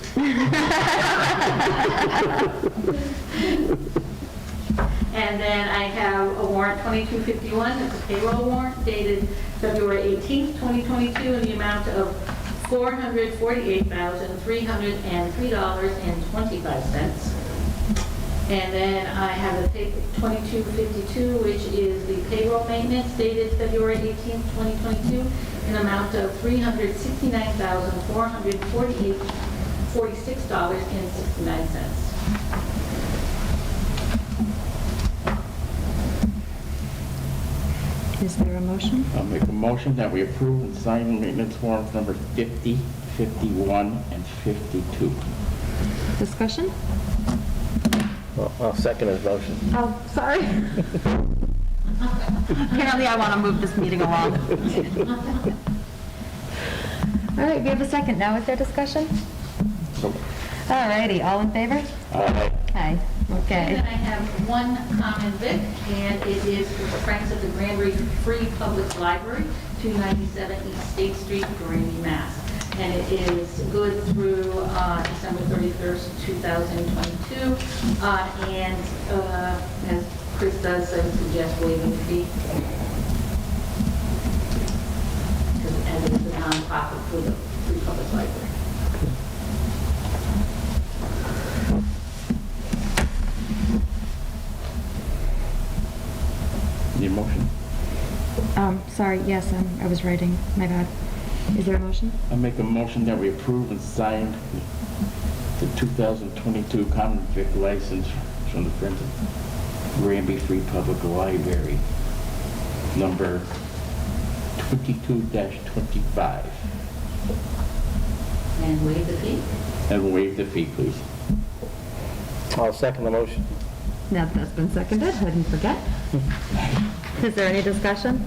And then I have a warrant 2251, it's a payroll warrant dated February 18th, 2022, in the amount of $448,303.25. And then I have a 2252, which is the payroll maintenance dated February 18th, 2022, in an amount of $369,446.69. Is there a motion? I'll make a motion that we approve and sign maintenance warrants number 50, 51, and 52. Discussion? Well, I'll second his motion. Oh, sorry. Apparently I want to move this meeting along. All right, we have a second. Now is there discussion? All righty, all in favor? Aye. Aye. And Okay. then I have one comment, Vic, and it is for the Friends of the Granby Free Public Library, 297 East State Street, Granby, Mass. And it is good through December 31st, 2022. And as Chris does, I would suggest waiving the fee. As it's a nonprofit for the Free Public Library. Need a motion? Sorry, yes, I was writing, my bad. Is there a motion? I make a motion that we approve and sign the 2022 common vic license from the Friends of Granby Free Public Library, number 22-25. And waive the fee. And waive the fee, please. I'll second the motion. Now that's been seconded, I didn't forget. Is there any discussion?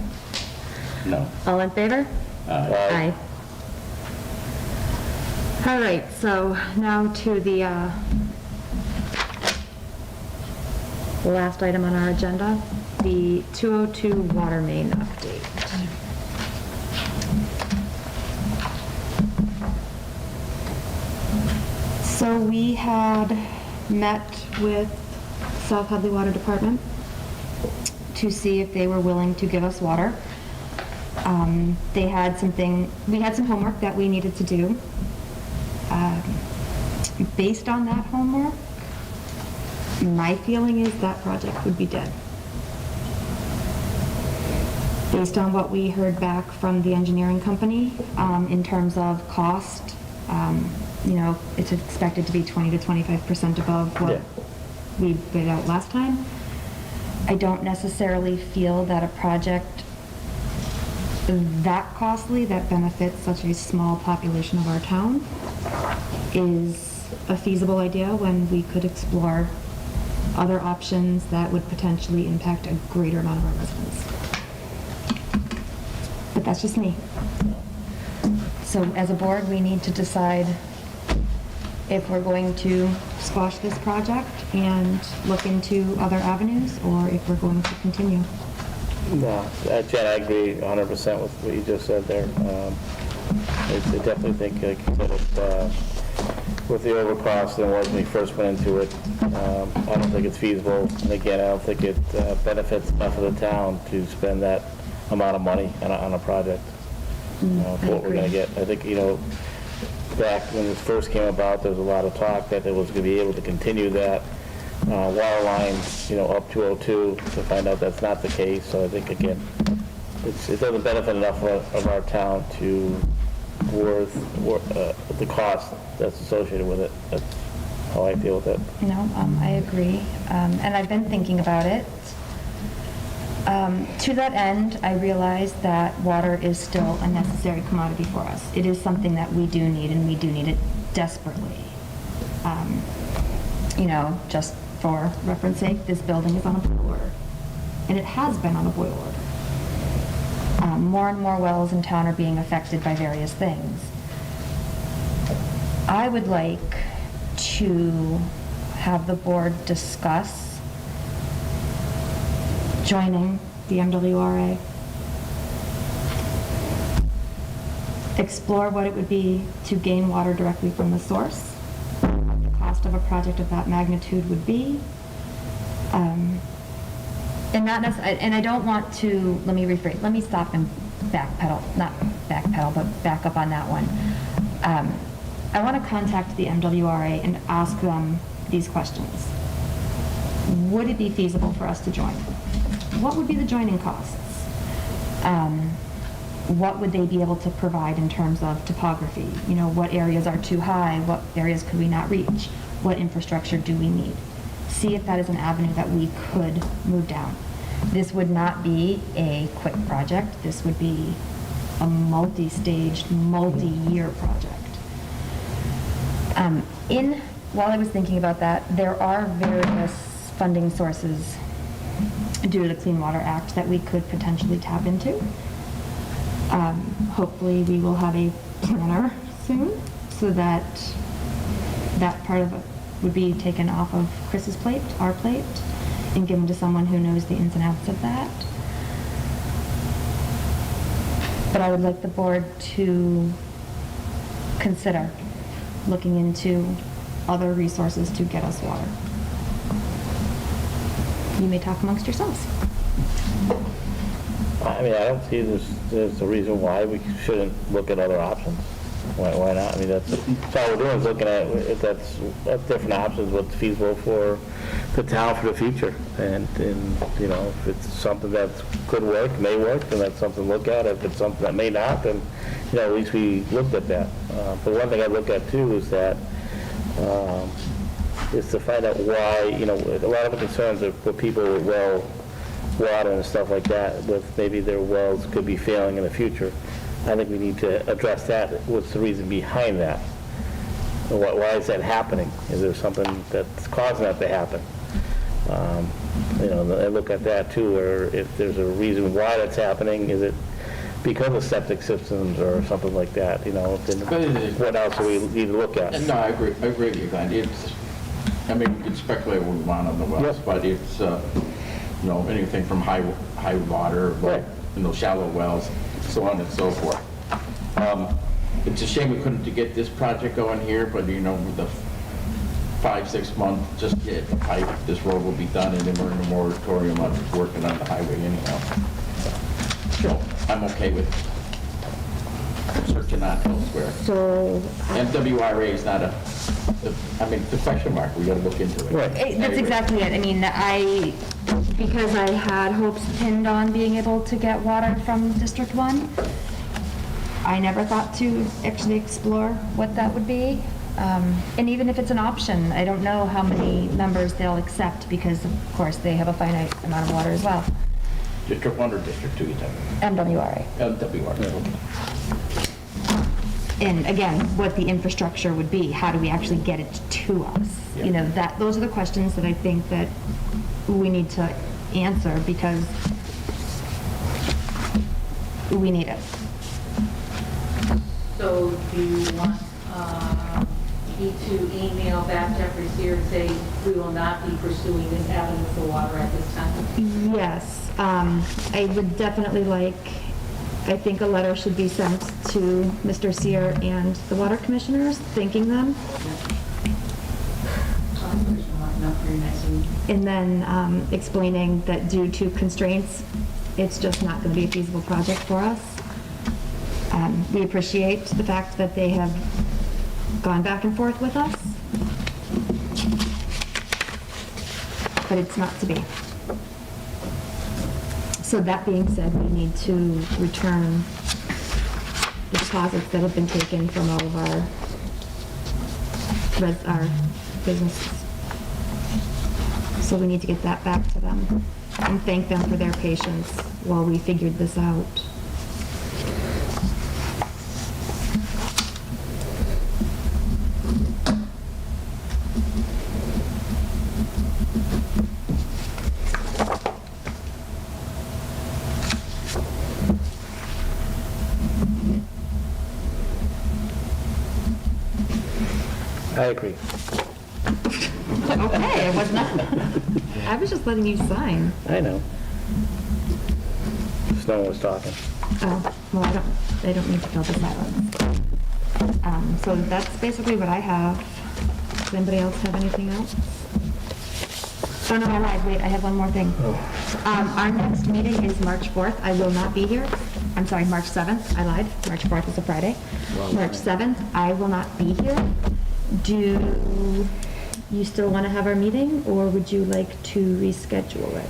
No. All in favor? Aye. All right, so now to the last item on our agenda, the 202 water main update. So we had met with South Hadley Water Department to see if they were willing to give us water. We had some homework that we needed to do. Based on that homework, my feeling is that project would be dead. Based on what we heard back from the engineering company, in terms of cost, it's expected to be 20 to 25% above what we bid out last time. I don't necessarily feel that a project that costly that benefits such a small population of our town is a feasible idea when we could explore other options that would potentially impact a greater amount of our residents. But that's just me. So as a board, we need to decide if we're going to squash this project and look into other avenues, or if we're going to continue. No, Jen, I agree 100% with what you just said there. I definitely think, like you said, with the overcost and when we first went into it, I don't think it's feasible. And again, I don't think it benefits enough of the town to spend that amount of money on a project for what we're going to get. I think, back when this first came about, there was a lot of talk that it was going to be able to continue that water line, up 202, to find out that's not the case. So I think, again, it doesn't benefit enough of our town to worth the cost that's associated with it. That's how I feel with it. I agree. And I've been thinking about it. To that end, I realize that water is still a necessary commodity for us. It is something that we do need, and we do need it desperately. Just for reference sake, this building is on a boil order, and it has been on a boil order. More and more wells in town are being affected by various things. I would like to have the board discuss joining the MWRA, explore what it would be to gain water directly from the source, what the cost of a project of that magnitude would be, and I don't want to, let me rephrase, let me stop and back up on that one. I want to contact the MWRA and ask them these questions. Would it be feasible for us to join? What would be the joining costs? What would they be able to provide in terms of topography? What areas are too high? What areas could we not reach? What infrastructure do we need? See if that is an avenue that we could move down. This would not be a quick project. This would be a multi-staged, multi-year project. While I was thinking about that, there are various funding sources due to the Clean Water Act that we could potentially tap into. Hopefully, we will have a planner soon, so that that part of it would be taken off of Chris's plate, our plate, and given to someone who knows the ins and outs of that. But I would like the board to consider looking into other resources to get us water. You may talk amongst yourselves. I mean, I don't see there's a reason why we shouldn't look at other options. Why not? I mean, that's all we're doing is looking at if that's different options, what's feasible for the town for the future. And you know, if it's something that could work, may work, then that's something to look at. If it's something that may not, then, you know, at least we looked at that. But one thing I look at too is that, is to find out why, you know, a lot of the concerns are with people with well water and stuff like that, with maybe their wells could be failing in the future. I think we need to address that. What's the reason behind that? Why is that happening? Is there something that's causing that to happen? You know, I look at that too, or if there's a reason why that's happening, is it because of septic systems or something like that? You know, then what else do we need to look at? No, I agree with you, Glenn. I mean, we can speculate what we want on the wells, Yep. but it's, you know, anything from high water, Right. you know, shallow wells, so on and so forth. It's a shame we couldn't get this project going here, but, you know, with the 5-6 month, just get the pipe, this road will be done, and then we're in a moratorium on working on the highway anyhow. So I'm okay with searching out elsewhere. So, MWRA is not I mean, it's a question mark, we gotta look into it. Right. that's exactly it. I mean, because I had hopes pinned on being able to get water from District 1, I never thought to actually explore what that would be. And even if it's an option, I don't know how many members they'll accept, because of course they have a finite amount of water as well. District 1 or District 2, you tell me? MWRA. MWRA. And again, what the infrastructure would be, how do we actually get it to us? Yeah. You know, those are the questions that I think that we need to answer, because we need it. So do you want me to email back Jeffrey Sear and say we will not be pursuing this avenue for water at this time? Yes, I would definitely like, I think a letter should be sent to Mr. Sear and the water commissioners, thanking them, and then explaining that due to constraints, it's just not going to be a feasible project for us. We appreciate the fact that they have gone back and forth with us, but it's not to be. So that being said, we need to return the deposits that have been taken from all of our businesses. So we need to get that back to them and thank them for their patience while we figured this out. I agree. Okay, I was not, I was just letting you sign. I know. Just no one was talking. Oh, well, I don't need to fill the silence. So that's basically what I have. Does anybody else have anything else? Oh, no, I lied. Wait, I have one more thing. Our next meeting is March 4th. I will not be here. I'm sorry, March 7th. I lied. March 4th is a Friday. March 7th, I will not be here. Do you still want to have our meeting, or would you like to reschedule it?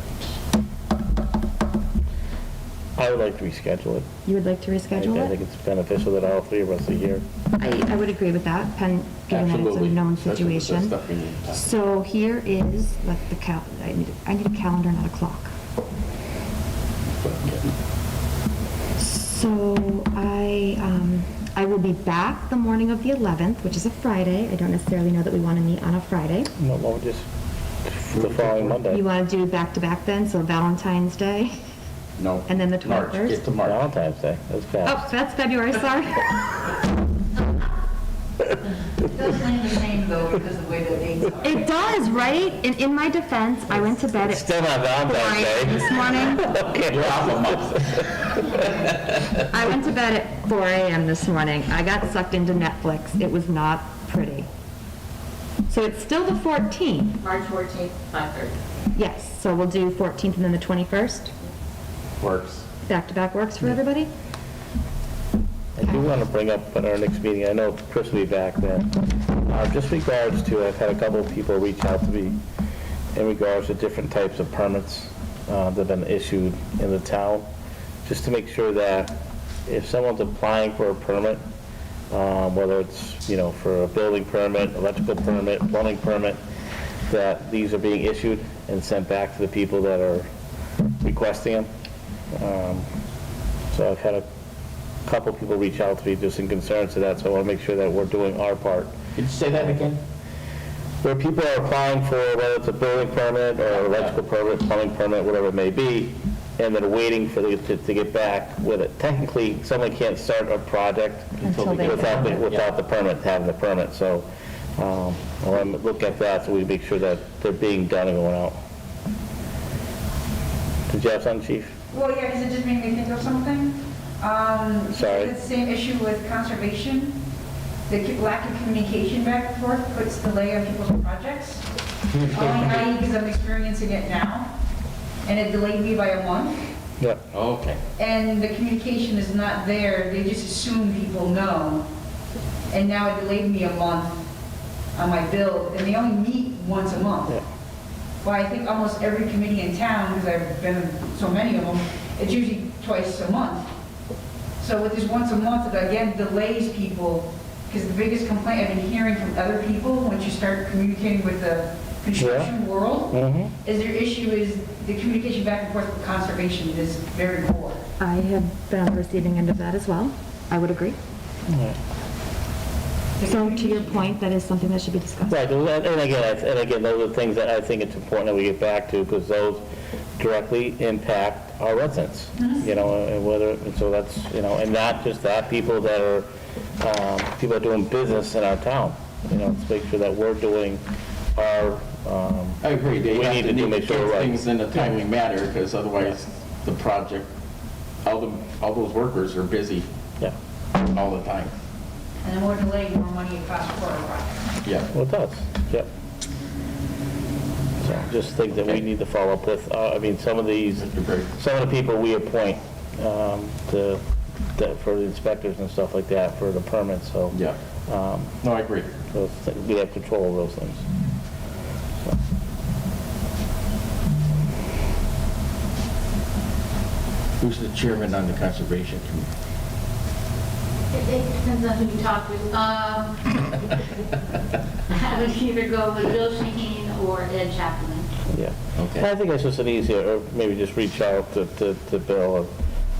I would like to reschedule it. You would like to reschedule I it? think it's beneficial that all three of us are here. I would agree with that, given that it's a Absolutely. known Especially with the situation. stuff we need. So here is, let the I need a calendar, not a clock. So I will be back the morning of the 11th, which is a Friday. I don't necessarily know that we want to meet on a Friday. No, just the following Monday. You want to do back-to-back then, so Valentine's Day? No. And then the March, 21st? get to March. Valentine's Day, that's Oh, fast. that's February, sorry. It does land the same though, because of the way the dates are. It does, right? In my defense, I went to bed at Still not 4 Valentine's a.m. Day. this morning. You're off a month. I went to bed at 4 a.m. this morning. I got sucked into Netflix. It was not pretty. So it's still the 14th. March 14th, 5:30. Yes, so we'll do 14th and then the 21st. Works. Back-to-back works for everybody? I do want to bring up at our next meeting, I know Chris will be back then, just regards to, I've had a couple of people reach out to me in regards to different types of permits that have been issued in the town, just to make sure that if someone's applying for a permit, whether it's, you know, for a building permit, electrical permit, plumbing permit, that these are being issued and sent back to the people that are requesting them. So I've had a couple people reach out to me just in concerns to that, so I want to make sure that we're doing our part. Could you say that again? Where people are applying for, whether it's a building permit or electrical permit, plumbing permit, whatever it may be, and they're waiting for to get back with it. Technically, someone can't start a project Until they without have it. without the permit, having the permit, so I want to look at that so we make sure that they're being done and going out. Did you have something, Chief? Well, yeah, because it just made me think of something. Sorry. The same issue with conservation. The lack of communication back and forth puts delay on people's projects. Only because I'm experiencing it now, and it delayed me by a month. Yeah. Okay. And the communication is not there, they just assume people know. And now it delayed me a month on my bill, and they only meet once a month. Yeah. Well, I think almost every committee in town, because I've been in so many of them, it's usually twice a month. So with this once a month, it again delays people, because the biggest complaint I've been hearing from other people, once you start communicating with the construction world, Mm-hmm. is their issue is the communication back and forth with conservation is very poor. I have been on the receiving end of that as well. I would agree. So to your point, that is something that should be discussed. Right, and again, those are things that I think it's important that we get back to, because those directly impact our residents, you know, and whether, and so that's, you know, and not just that, people that are, people that are doing business in our town, you know, let's make sure that we're doing our, I agree. They We have need to do- make sure we're get right. things in a timely manner, because otherwise the project, all those workers are busy yeah, all the time. And the more delay, the more money it costs for a project. Yeah. well, it does, yep. So just things that we need to follow up with, I mean, some of these, Mr. Berg. some of the people we appoint, for the inspectors and stuff like that, for the permits, so. Yeah. No, I agree. So we have control of those things. So. Who's the chairman on the conservation committee? It depends on who you talk to. I would either go with Bill Shaheen or Ed Chapman. Yeah. Okay. I think it's just an easier, or maybe just reach out to Bill or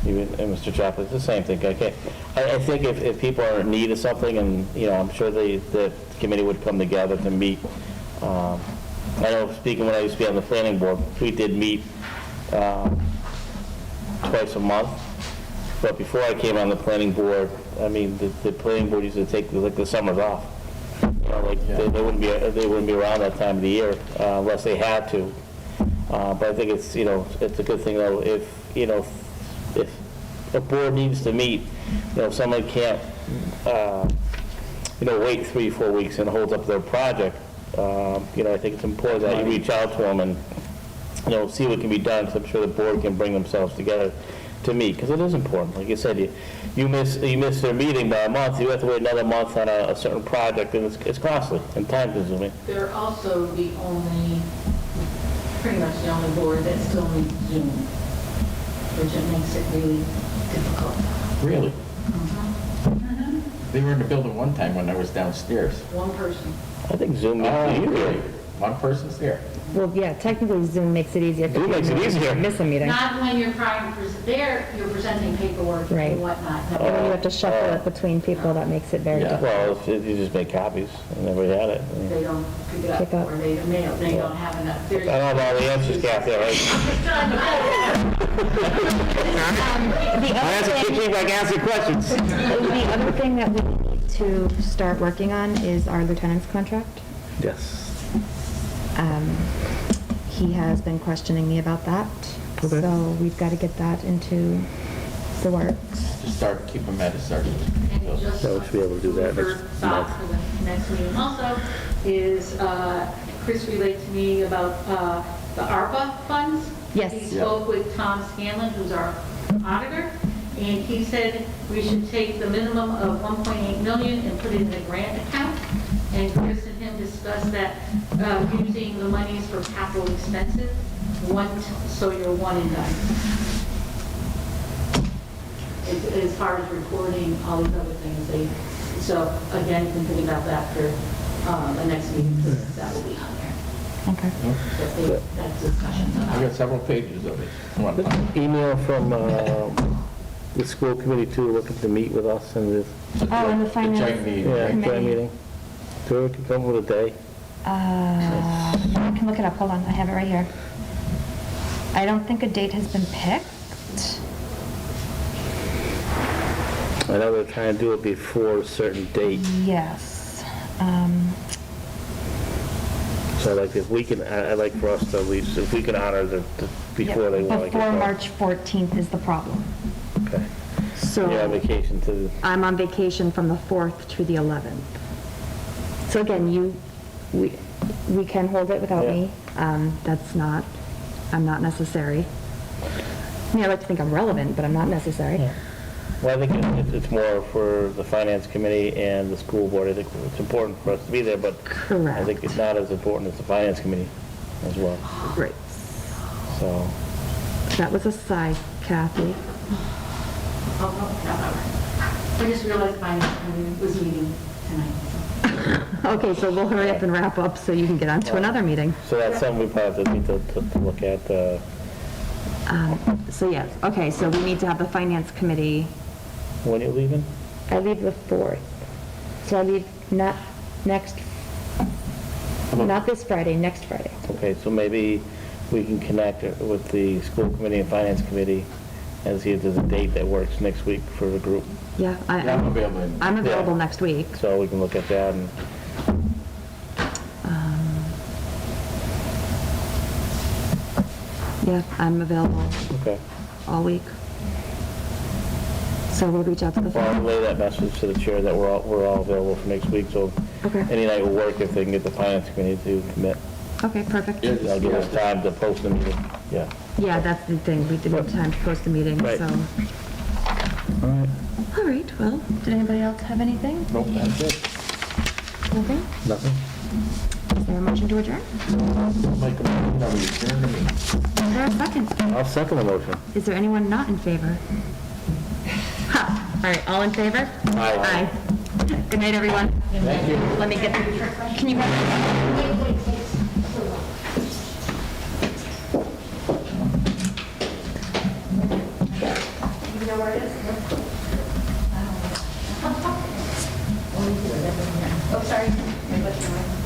even and Mr. Chaplin. It's the same thing. Okay. I think if people are in need of something, and, you know, I'm sure the committee would come together to meet. I know, speaking when I used to be on the planning board, we did meet twice a month. But before I came on the planning board, I mean, the planning board used to take like the summers off. You know, like Yeah. they wouldn't be around that time of the year unless they had to. But I think it's, you know, it's a good thing though, if, you know, if a board needs to meet, you know, if someone can't, you know, wait 3-4 weeks and holds up their project, you know, I think it's important that you reach out to them and, you know, see what can be done, because I'm sure the board can bring themselves together to meet, because it is important. Like you said, you miss their meeting by a month, you have to wait another month on a certain project, and it's costly and time consuming. They're also pretty much the only board that still needs Zoom, which it makes it really difficult. Really? They were in the building one time when I was downstairs. One person. I think Zoom Oh, makes it easier. really? One person's there. Well, yeah, technically Zoom makes it easier. Zoom makes it easier. Miss a meeting. Not when you're trying to, you're presenting paperwork Right. and whatnot. And when you have to shuffle it between people, that makes it very Yeah. difficult. Well, if you just make copies, and everybody had it. They don't pick it Pick up, up. or they mail, they don't have enough. I don't have all the answers, Kathy, all right? I have to keep like asking questions. The other thing that we need to start working on is our lieutenant's contract. Yes. He has been questioning me about that, Okay. so we've got to get that into the works. Just start, keep them at a sergeant. And just Yeah, we should be able to do that for next thought month. for the next meeting also is, Chris relayed to me about the ARPA funds. Yes. He spoke with Tom Scanlon, who's our auditor, and he said we should take the minimum of 1.8 million and put it in a grant account. And Chris and him discussed that, using the monies for capital expenses, so you're one and done. As far as recording, all these other things, so again, you can think about that for the next meeting, because that will be on there. Okay. That discussion. I got several pages of it. One line. Email from the school committee too, looking to meet with us and with, Oh, and the The joint finance meeting. yeah, committee. joint meeting. So we can come with a day. I can look it up, hold on, I have it right here. I don't think a date has been picked. I know they're trying to do it before a certain date, Yes. so like if we can, I'd like for us to at least, if we can honor before they want to get Before going. March 14th is the problem. Okay. So You're on vacation to, I'm on vacation from the 4th to the 11th. So again, we can hold it without Yeah. me. I'm not necessary. I mean, I like to think I'm relevant, but I'm not necessary. well, I think it's more for the finance committee and the school board. I think it's important for us to be there, but I Correct. think it's not as important as the finance committee as well, Great. so. That was a sigh, Kathy. I just realized finance committee was meeting tonight. Okay, so we'll hurry up and wrap up so you can get on to another meeting. So that's something we probably need to look at, So yeah, okay, so we need to have the finance committee. when you're leaving? I leave the 4th. So I leave not this Friday, next Friday. Okay, so maybe we can connect with the school committee and finance committee and see if there's a date that works next week for the group. Yeah, Yeah, I'm available. I'm available Yeah. next week. So we can look at that and, Yeah, I'm available okay. all week. So we'll reach out to the Well, I'll finance. relay that message to the chair that we're all available for next week, so Okay. any night will work if they can get the finance committee to commit. Okay, perfect. Yeah, That'll give us time to post the meeting, yeah. Yeah, that's the thing. We didn't have time to post the meeting, Right. so. All right. All right, well, did anybody else have anything? Nope, that's it. Nothing? Nothing? Is there a motion to adjourn? Make a motion that we adjourn the meeting. Is there a second? I'll second the motion. Is there anyone not in favor? Ha! All right, all in favor? Aye. Aye. Good night, everyone. Thank you. Let me get, can you have? You know where it is? Oh, sorry.